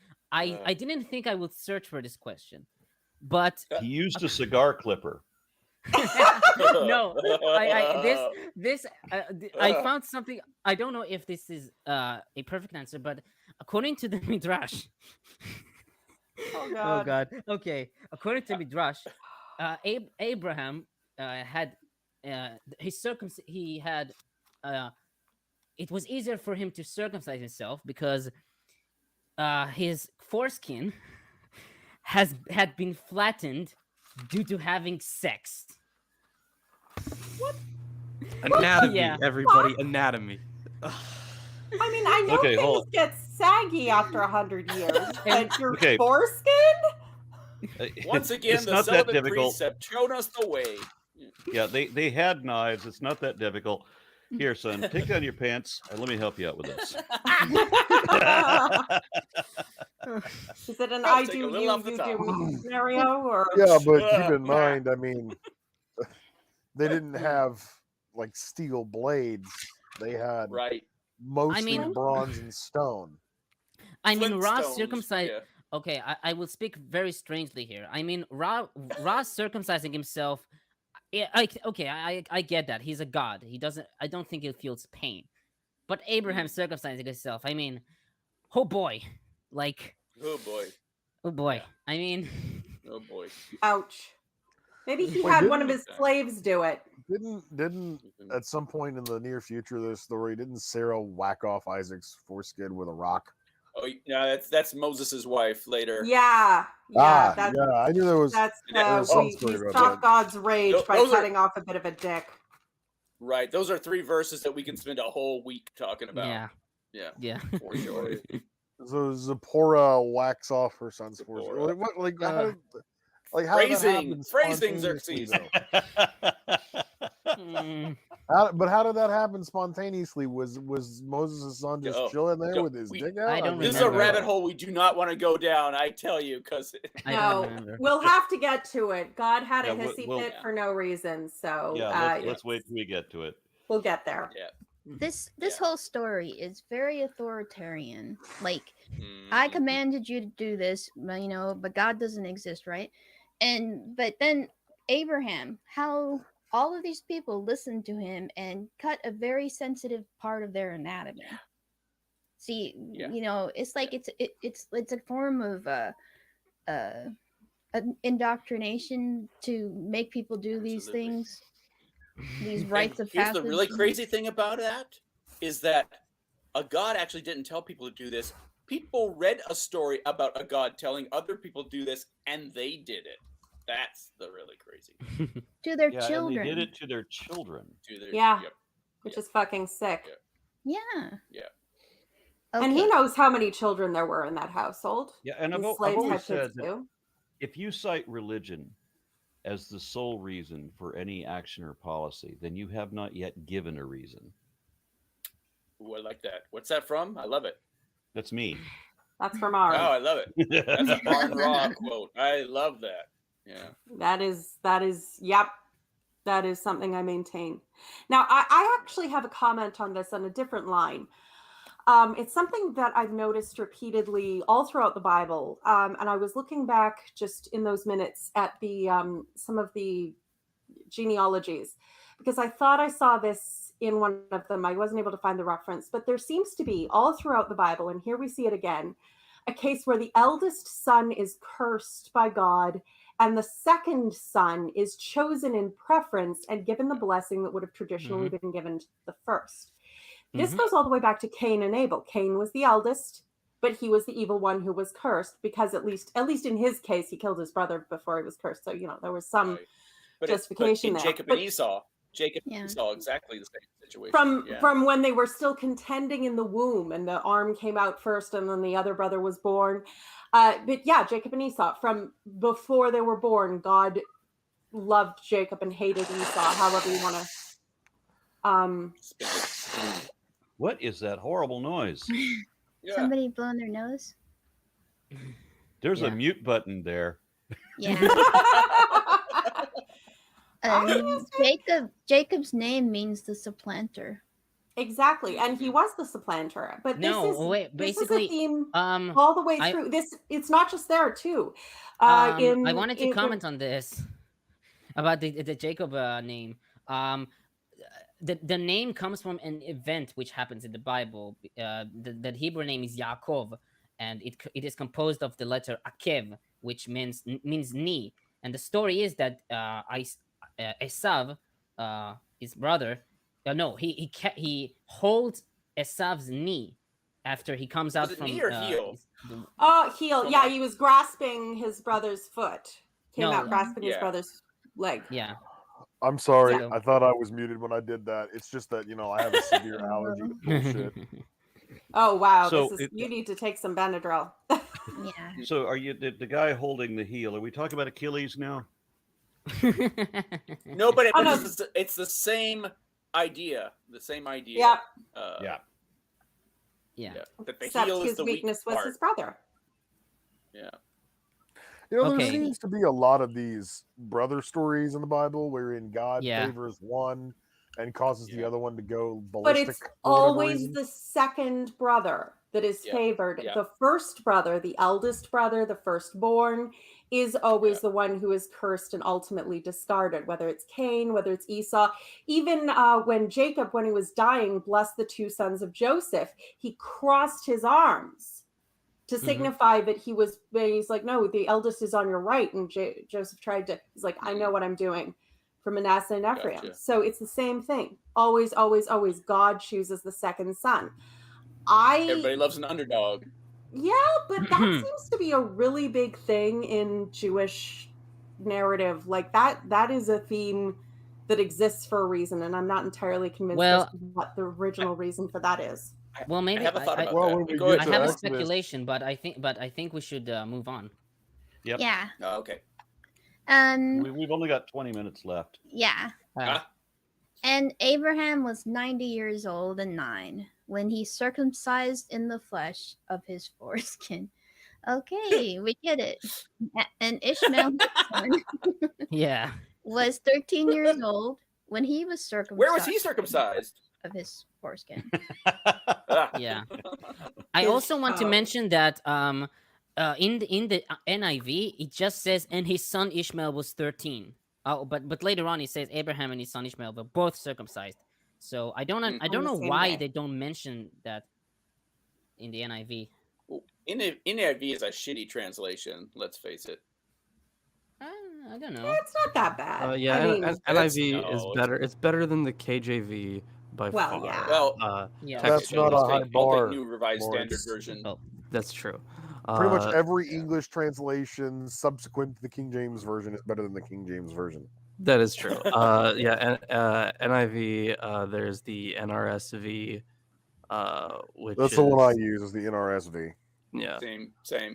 didn't think I would search for this question, but he used a cigar clipper. No, I found something. I don't know if this is a perfect answer, but according to the Midrash. Oh God. Okay, according to Midrash, Abraham had his he had it was easier for him to circumcise himself because his foreskin had been flattened due to having sex. What? Anatomy, everybody, anatomy. I mean, I know things get saggy after 100 years, but your foreskin? Once again, the celibate priests have shown us the way. Yeah, they had knives. It's not that difficult. Here, son, take down your pants and let me help you out with this. Is it an I do you do me scenario? Or? Yeah, but keep in mind, I mean, they didn't have like steel blades. They had mostly bronze and stone. I mean, Ra circumcised. Yeah. Okay, I will speak very strangely here. I mean, Ra circumcising himself. Yeah, I get that. He's a god. He doesn't. I don't think he feels pain. But Abraham circumcising himself. I mean, oh boy, like. Oh boy. Oh boy. I mean. Oh boy. Ouch. Maybe he had one of his slaves do it. Didn't at some point in the near future of this story, didn't Sarah whack off Isaac's foreskin with a rock? Oh no, that's Moses' wife later. Yeah. I knew there was. That's we stopped God's rage by cutting off a bit of a dick. Right. Those are 3 verses that we can spend a whole week talking about. Yeah. For sure. So Zipporah whacks off her son's foreskin. Phrasing, Xerxes. But how did that happen spontaneously? Was Moses' son just chilling there with his dick out? This is a rabbit hole we do not want to go down, I tell you, because we'll have to get to it. God had a hissy fit for no reason, so let's wait till we get to it. We'll get there. Yeah. This whole story is very authoritarian. Like, I commanded you to do this, but God doesn't exist, right? But then Abraham, how all of these people listened to him and cut a very sensitive part of their anatomy. See, it's like it's a form of indoctrination to make people do these things. These rites of passage. Here's the really crazy thing about that is that a god actually didn't tell people to do this. People read a story about a god telling other people to do this, and they did it. That's the really crazy. To their children. And they did it to their children. Which is fucking sick. Yeah. Yeah. Okay. And he knows how many children there were in that household. Yeah, and I've always said that if you cite religion as the sole reason for any action or policy, then you have not yet given a reason. Ooh, I like that. What's that from? I love it. That's me. That's from Oh, Ari. I love it. That's a Barn Raw quote. I love that. Yeah. That is, yep. That is something I maintain. Now, I actually have a comment on this on a different line. It's something that I've noticed repeatedly all throughout the Bible. And I was looking back just in those minutes at the some of the genealogies, because I thought I saw this in one of them. I wasn't able to find the reference, but there seems to be all throughout the Bible, and here we see it again, a case where the eldest son is cursed by God and the second son is chosen in preference and given the blessing that would have traditionally been given to the first. This goes all the way back to Cain and Abel. Cain was the eldest, but he was the evil one who was cursed, because at least in his case, he killed his brother before he was cursed. So, there was some justification there. Jacob and Esau, exactly the same situation. From when they were still contending in the womb, and the arm came out first, and then the other brother was born. But yeah, Jacob and Esau, from before they were born, God loved Jacob and hated Esau. However you want to. What is that horrible noise? Somebody blowing their nose? There's a mute button there. Yeah. Jacob's name means the supplanter. Exactly, and he was the supplanter. But this is a theme all the way through. It's not just there too. I wanted to comment on this about the Jacob name. The name comes from an event which happens in the Bible. The Hebrew name is Yaakov, and it is composed of the letter Akev, which means knee. And the story is that Esau, his brother, he holds Esau's knee after he comes out from knee or heel? Heel. Yeah, he was grasping his brother's foot. Grasping his brother's leg. Yeah. I'm sorry. I thought I was muted when I did that. It's just that, I have a severe allergy to bullshit. Oh, wow. So you need to take some Benadryl. Yeah. So are you the guy holding the heel? Are we talking about Achilles now? No, but it's the same idea. The same idea. Yeah. Yeah. That the Except heel is his the weakness weak was his brother. Yeah. There seems to be a lot of these brother stories in the Bible wherein God favors one and causes the other one to go ballistic. But it's always the second brother that is favored. The first brother, the eldest brother, the firstborn, is always the one who is cursed and ultimately discarded, whether it's Cain, whether it's Esau. Even when Jacob, when he was dying, blessed the two sons of Joseph, he crossed his arms to signify that he's like, no, the eldest is on your right. And Joseph he's like, I know what I'm doing for Manasseh and Ephraim. Gotcha. So it's the same thing. Always, always, always, God chooses the second son. Everybody loves an underdog. Yeah, but that seems to be a really big thing in Jewish narrative. Like that is a theme that exists for a reason. And I'm not entirely convinced as to what the original reason for that is. Well, maybe I have a thought about that. I have a speculation, but I think we should move on. Yep. Yeah. Oh, okay. We've only got 20 minutes left. Yeah. And Abraham was 90 years old and 9 when he circumcised in the flesh of his foreskin. Okay, we get it. And Ishmael, was 13 years old when he was circumcised. Where was he circumcised? Of his foreskin. Yeah. I also want to mention that in the NIV it just says and his son Ishmael was 13. But later on it says Abraham and his son Ishmael were both circumcised. So I don't know why they don't mention that in the NIV. NIV is a shitty translation. Let's face it. I don't know. It's not that bad. NIV is better. It's better than the KJV. By far. Yeah. Well, that's not a high bar. New revised standard version. Oh, that's true. Pretty much every English translation subsequent to the King James version is better than the King James version. That is true. NIV. There's the NRSV, which that's the one I use. Is the NRSV. Yeah. Same.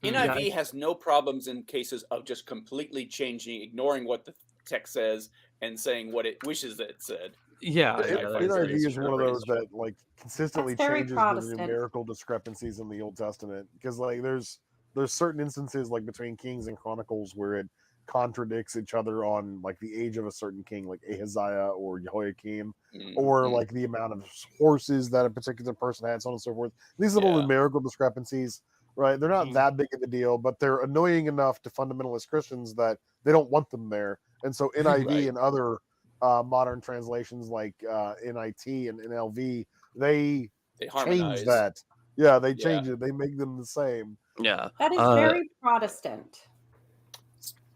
NIV has no problems in cases of just completely changing, ignoring what the text says, and saying what it wishes that it said. Yeah, Yeah, yeah, that is NIV is true. one of those that like consistently That's very changes the Protestant. numerical discrepancies in the Old Testament because like there's certain instances like between Kings and Chronicles where it contradicts each other on like the age of a certain king, like Ahaziah or Jehoiakim, or like the amount of horses that a particular person had, so on and so forth. These little numerical discrepancies, right? They're not that big of a deal, but they're annoying enough to fundamentalist Christians that they don't want them there. And so NIV and other modern translations like NIT and NLV, they harmonize. change that. Yeah, they change it. They make them the same. Yeah, That is very Protestant.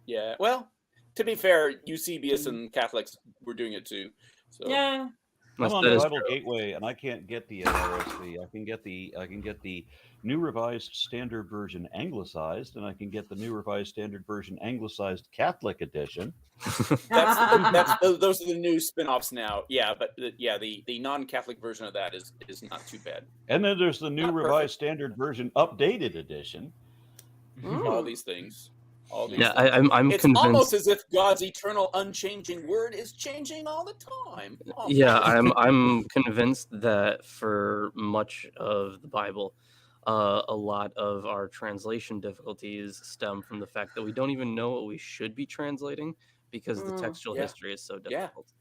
Yeah. Well, to be fair, UCBS and Catholics were doing it too. So Yeah. I'm on the Bible Gateway, and I can't get the NRSV. I can get the New Revised Standard Version Anglicized, and I can get the New Revised Standard Version Anglicized Catholic Edition. Those are the new spin-offs now. Yeah, but the non-Catholic version of that is not too bad. And then there's the New Revised Standard Version Updated Edition. All these things. All these Yeah, things. I'm it's convinced. almost as if God's eternal, unchanging word is changing all the time. Oh, Yeah, I'm convinced that for much of the Bible, a lot of our translation difficulties stem from the fact that we don't even know what we should be translating because the textual history is so difficult.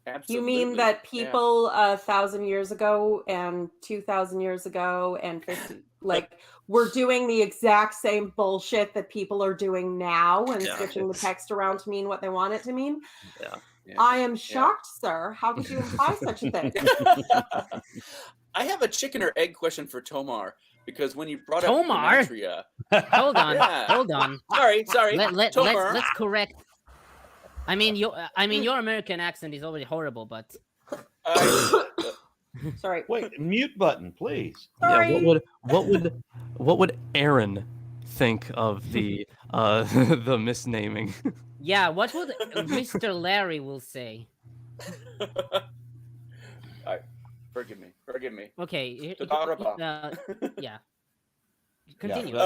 Absolutely. You mean that people 1,000 years ago and 2,000 years ago and 50, like, we're doing the exact same bullshit that people are doing now and switching the text around to mean what they want it to mean? Yeah. I am shocked, sir. How could you imply such a thing? I have a chicken or egg question for Tomar because when you brought Tomar? up gematria, hold on. Sorry. Let's correct. I mean, your American accent is already horrible, but sorry. Wait, mute button, please. Sorry. Yeah, what would Aaron think of the the misnaming? Yeah, what would Mr. Larry will say? Forgive me. Okay. Yeah. Continue.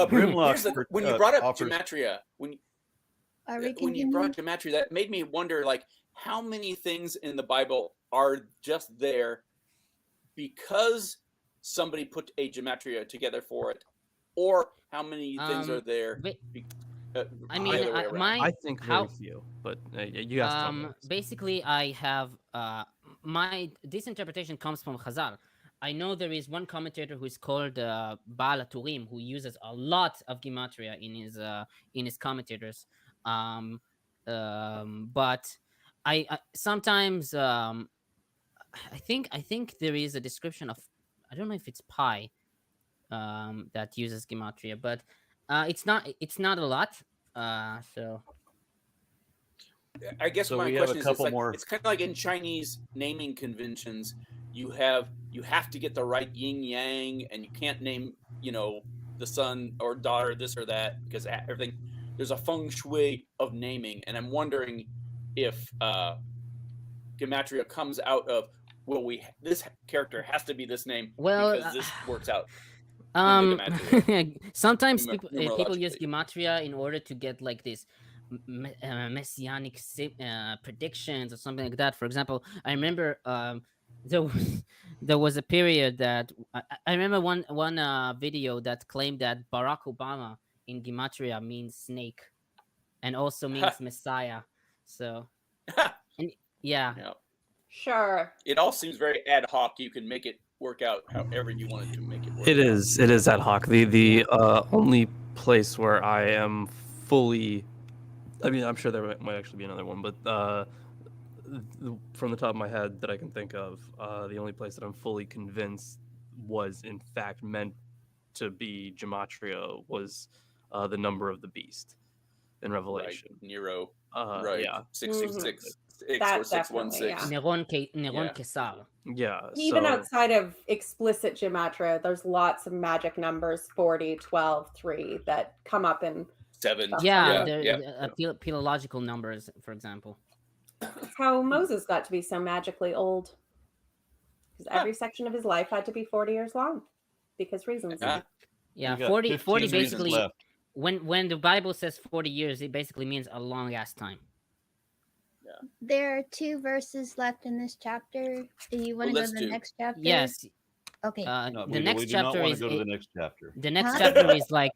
When you brought up gematria, when you brought gematria, that made me wonder, like, how many things in the Bible are just there because somebody put a gematria together for it, or how many things are there? I think very few, but you guys. Basically, I have this interpretation comes from Chazal. I know there is one commentator who is called Baal HaTurim who uses a lot of gematria in his commentators. But I sometimes I think there is a description of, I don't know if it's pi that uses gematria, but it's not a lot. So I guess my question is, it's kind of like in Chinese naming conventions. You have to get the right yin yang, and you can't name the son or daughter this or that because everything. There's a feng shui of naming, and I'm wondering if gematria comes out of this character has to be this name because this works out. Sometimes people use gematria in order to get like this messianic predictions or something like that. For example, I remember there was a period that I remember one video that claimed that Barack Obama in gematria means snake and also means Messiah. So yeah. Sure. It all seems very ad hoc. You can make it work out however you wanted to make it work. It is ad hoc. The only place where I am fully, I mean, I'm sure there might actually be another one, but from the top of my head that I can think of, the only place that I'm fully convinced was in fact meant to be gematria was the number of the beast in Revelation. Right. Nero. Right. Yeah. 666. That 616. Neron Kesar. Yeah. Even outside of explicit gematria, there's lots of magic numbers 40, 12, 3 that come up in 7. Philological numbers, for example. That's how Moses got to be so magically old. Because every section of his life had to be 40 years long. Because reasons. Yeah, 40 basically. When the Bible says 40 years, it basically means a long ass time. Yeah. There are 2 verses left in this chapter. Do you want to go to the next chapter? Yes. Okay. No, The we next do not chapter want is to go to the next chapter. the next Huh? chapter is like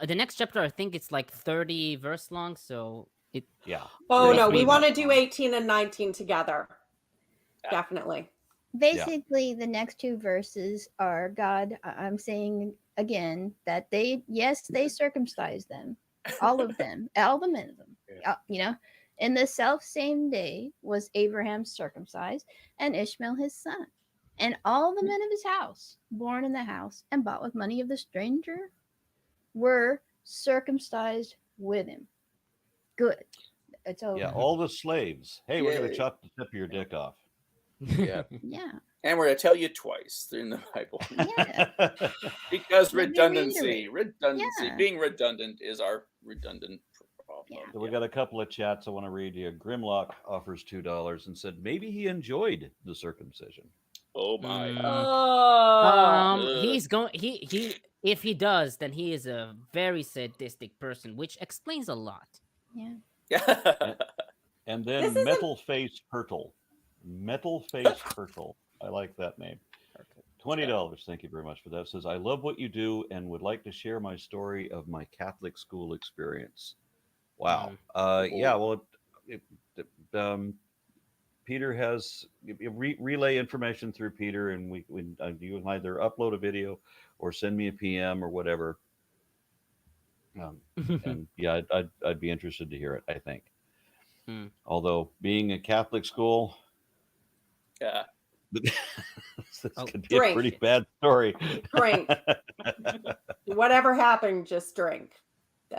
the next chapter. I think it's like 30 verse long. So it. Yeah. Oh Yeah. no, we Three want to verse do long. 18 and 19 together. Definitely. Basically, the next 2 verses are God. I'm saying again that they circumcised them, all of them, all the men of them. You know, in the self same day was Abraham circumcised, and Ishmael his son, and all the men of his house, born in the house and bought with money of the stranger, were circumcised with him. Good. It's over. Yeah, all the slaves. Hey, we're going to Yay. chop the tip of your dick off. Yeah. Yeah. And we're going to tell you twice in the Bible. Yeah. Because Let me redundancy. reiterate. Yeah. Being redundant is our redundant problem. Yeah. So we got a couple of chats I want to read to you. Grimlock offers $2 and said maybe he enjoyed the circumcision. Oh my. He's going. He. If he does, then he is a very sadistic person, which explains a lot. Yeah. And then Metal Face Hurtle. Metal Face Hurtle. I like that name. $20. Thank you very much for that. Says, I love what you do and would like to share my story of my Catholic school experience. Wow. Yeah, well, Peter has relay information through Peter, and you can either upload a video or send me a PM or whatever. And yeah, I'd be interested to hear it, I think. Although being a Catholic school, yeah, this could be a pretty bad story. Drink. Whatever happened, just drink.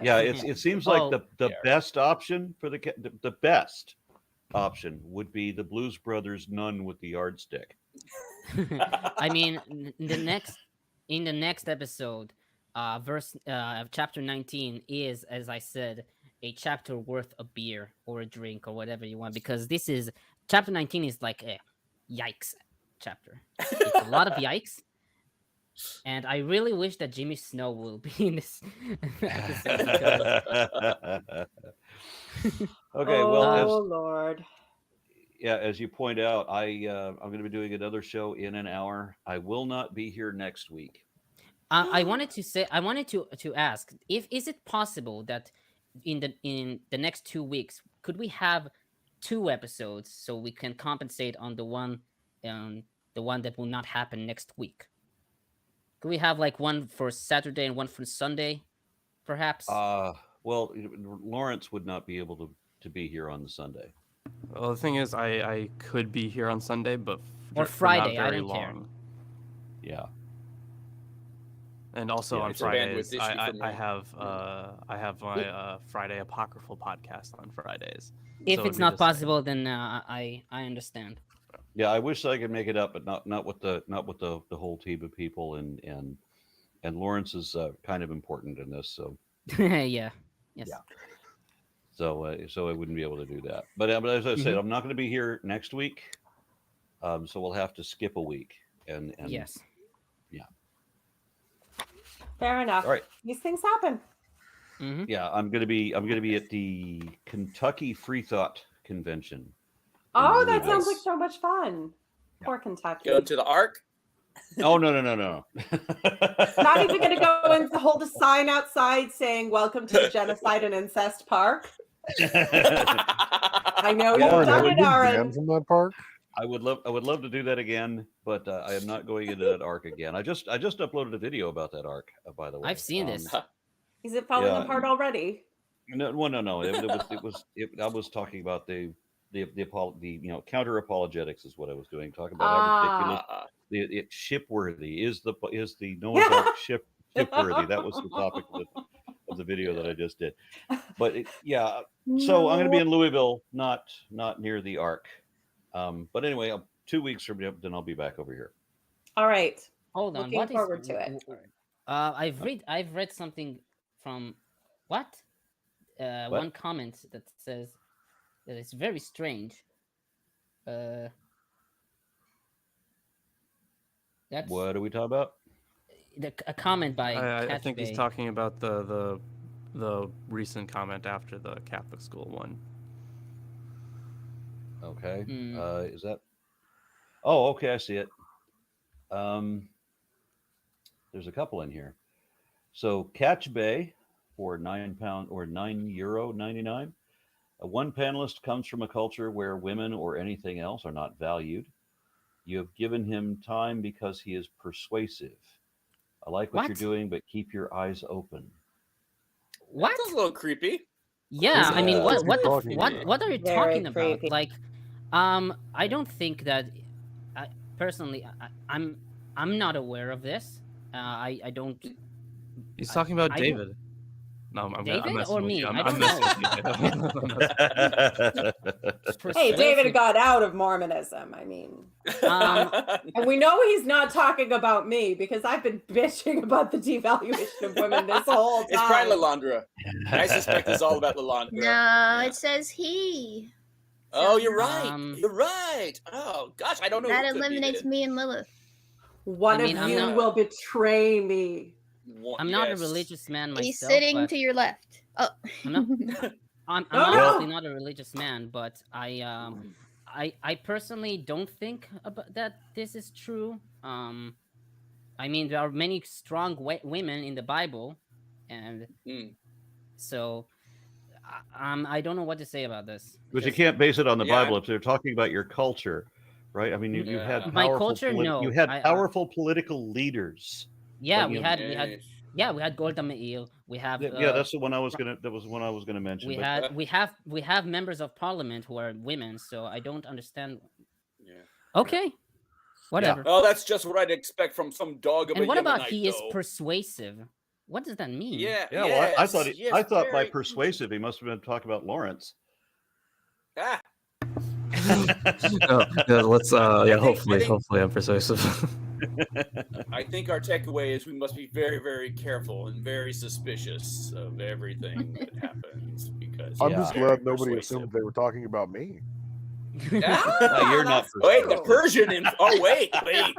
Yeah, it seems like the best option for the best option would be the Blues Brothers nun with the yardstick. I mean, in the next episode, chapter 19 is, as I said, a chapter worth a beer or a drink or whatever you want, because this is chapter 19 is like a yikes chapter. It's a lot of yikes. And I really wish that Jimmy Snow will be in this episode. Okay, well, Lord. Yeah, as you point out, I'm going to be doing another show in an hour. I will not be here next week. I wanted to ask, is it possible that in the next 2 weeks could we have 2 episodes so we can compensate on the one that will not happen next week? Could we have like one for Saturday and one for Sunday, perhaps? Well, Lawrence would not be able to be here on the Sunday. Well, the thing is, I could be here on Sunday, but or Friday. I don't care. Yeah. And also on Fridays, I have my Friday Apocryphal podcast on Fridays. If it's not possible, then I understand. Yeah, I wish I could make it up, but not with the whole team of people, and Lawrence is kind of important in this, so yeah, yes. Yeah. So I wouldn't be able to do that. But as I said, I'm not going to be here next week, so we'll have to skip a week. And yes, yeah. Fair enough. All right. These things happen. Mm-hmm. Yeah, I'm gonna be at the Kentucky Free Thought Convention. Oh, that sounds like so much fun. Yeah. Poor Kentucky. Go to the Ark? Oh no. Not even going to go and hold a sign outside saying "Welcome to the Genocide and Incest Park." I know you've done it, Aaron. From that park. I would love to do that again, but I am not going into that arc again. I just uploaded a video about that arc, by the way. I've seen this. Is it falling apart already? No. I was talking about the counter apologetics is what I was doing. Talking about how ridiculous the shipworthy is the Noah's Ark shipworthy. That was the topic of the video that I just did. But so I'm going to be in Louisville, not near the Ark. But anyway, 2 weeks from now, then I'll be back over here. All right. Hold on. Looking forward to it. I've read something from what? One comment that says that it's very strange. That's What are we talking about? A comment by I think he's talking about the recent comment after the Catholic school one. Okay. Mm. Is that? Oh, okay. I see it. There's a couple in here. So Catch Bay for £9 or €9.99. One panelist comes from a culture where women or anything else are not valued. You have given him time because he is persuasive. I like what you're What? doing, but keep your eyes open. What? That's a little creepy. Yeah, I mean, Yeah, what what what are the you what talking what are you Very talking about? creepy. Like, I don't think that. I personally, I'm not aware of this. I don't. He's I, talking about I don't- David. No, I'm David messing or with me? you. I I'm don't messing know. with you. Hey, David Persuasive. got out of Mormonism. I mean, Um, and we know he's not talking about me because I've been bitching about the devaluation of women this whole time. It's probably Lalandra. I suspect it's all about Lalandra. No, Yeah. it says he. Oh, you're right. Um, You're right. Oh gosh, I don't know. That who it could be eliminates then. me and Lilith. One I mean, of I'm you not- will betray me. I'm not a Yes. religious man myself. He's sitting but to your left. Oh. I'm not. I'm Oh, honestly no. not a religious man, but I personally don't think that this is true. I mean, there are many strong women in the Bible, and Mm. so I don't know what to say about this. But you because can't base it on the Yeah. Bible if they're talking about your culture, right? I mean, you had Yeah. My powerful culture, no. you had I- powerful political leaders. Yeah, Like, we you know, had Yes. we had Golda Meir. We have Yeah, that's the one I was gonna. That was one I was gonna mention. we but had we have members of parliament who are women. So I don't understand. Yeah. Okay, whatever. Oh, that's just what I'd expect from some dog of And a what about Yemenite, he is though. persuasive? What does that mean? Yeah. yeah, well, I thought yes, I thought by very- persuasive he must have been talking about Lawrence. Ah, No, yeah, let's I hopefully think- I'm persuasive. I think our takeaway is we must be very, very careful and very suspicious of everything that happens because I'm he's just very glad nobody persuasive. assumed they were talking about me. Ah, you're not that's Wait, the true. Persian. Oh, wait. Oh, Yes,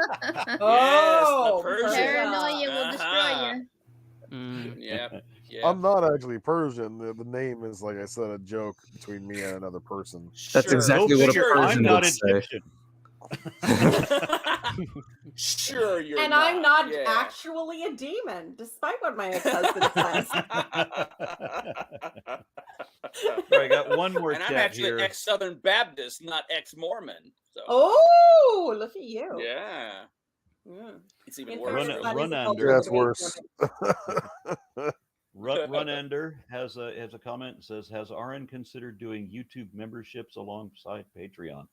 the Persian. Paranoia will destroy Uh-huh. you. Mm, Yeah. I'm not actually Persian. The name is, like I said, a joke between me and another person. That's Sure. exactly Go what a figure, Persian I'm not would say. Egyptian. Sure, you're And not. I'm not Yeah. actually a demon, despite what my ex-husband says. Right, I got one more And I'm chat actually here. ex-Southern Baptist, not ex-Mormon. So Oh, look at you. yeah. Yeah. It's even In worse. fairness, really. that is Run a under. cultural Yeah, it's debate. worse. Runender has a comment that says, "Has Aaron considered doing YouTube memberships alongside Patreon?"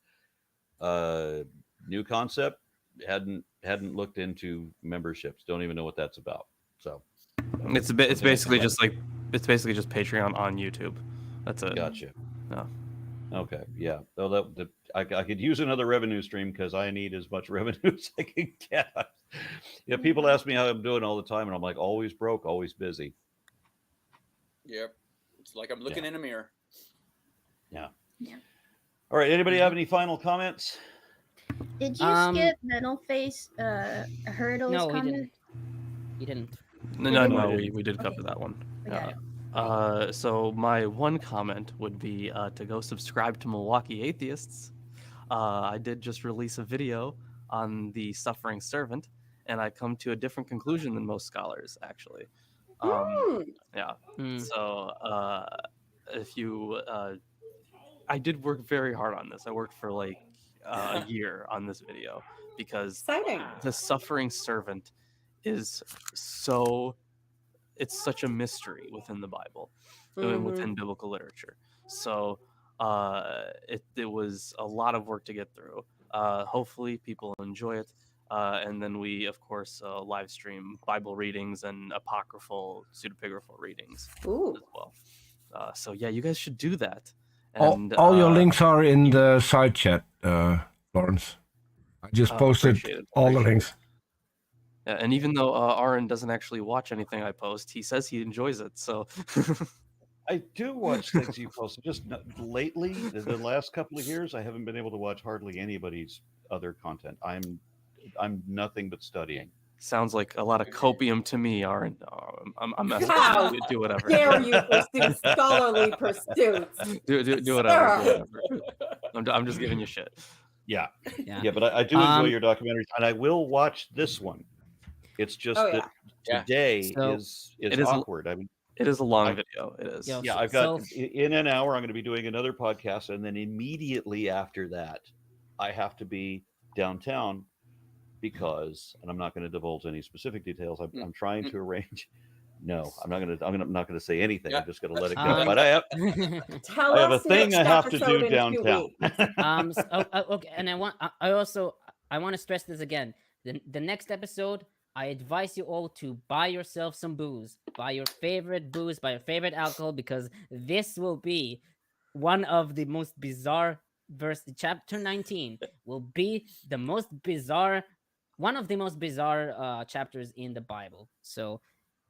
New concept. Hadn't looked into memberships. Don't even know what that's about. So It's basically just Patreon on YouTube. That's it. gotcha. No. Okay, yeah. Though I could use another revenue stream because I need as much revenue as I can get. Yeah, people ask me how I'm doing all the time, and I'm like, always broke, always busy. Yep. It's like I'm looking in a mirror. Yeah. Yeah. All right. Anybody have any final comments? Did you skip Metal Face Hurdle's no, comment? he didn't. No, we did cover that one. Okay. So my one comment would be to go subscribe to Milwaukee Atheists. I did just release a video on the suffering servant, and I come to a different conclusion than most scholars, actually. Yeah. Mm. So if you, I did work very hard on this. I worked for like a year on this video because Exciting. the suffering servant is it's such a mystery within the Bible and within biblical literature. So it was a lot of work to get through. Hopefully people enjoy it. And then we, of course, live stream Bible readings and apocryphal, pseudepigraphal readings as well. So yeah, you guys should do that. And all your links are in the side chat, Lawrence. I just posted all the links. Yeah, and even though Aaron doesn't actually watch anything I post, he says he enjoys it. So I do watch things you post. Just lately, the last couple of years, I haven't been able to watch hardly anybody's other content. I'm nothing but studying. Sounds like a lot of copium to me, Aaron. I'm messing How with you. Do whatever. dare you pursue scholarly pursuits? Do whatever. I'm just giving you shit. Yeah. Yeah. But I do enjoy your documentaries, and I will watch this one. It's just that today is awkward. I mean, it is a long video. It is. Yeah, I've got in an hour. I'm going to be doing another podcast, and then immediately after that, I have to be downtown because, and I'm not going to divulge any specific details. I'm trying to arrange. No, I'm not going to say anything. I'm just going to let it go. But I have a thing I have to do downtown. Okay, and I want to stress this again. The next episode, I advise you all to buy yourself some booze. Buy your favorite booze, buy your favorite alcohol, because this will be one of the most bizarre chapter 19 will be the most bizarre, one of the most bizarre chapters in the Bible. So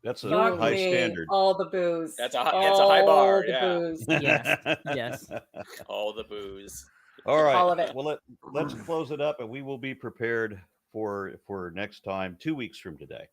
that's a high standard. All the booze. That's a high bar. Booze. Yes. All the booze. All right. All of it. Well, let's close it up, and we will be prepared for next time, 2 weeks from today.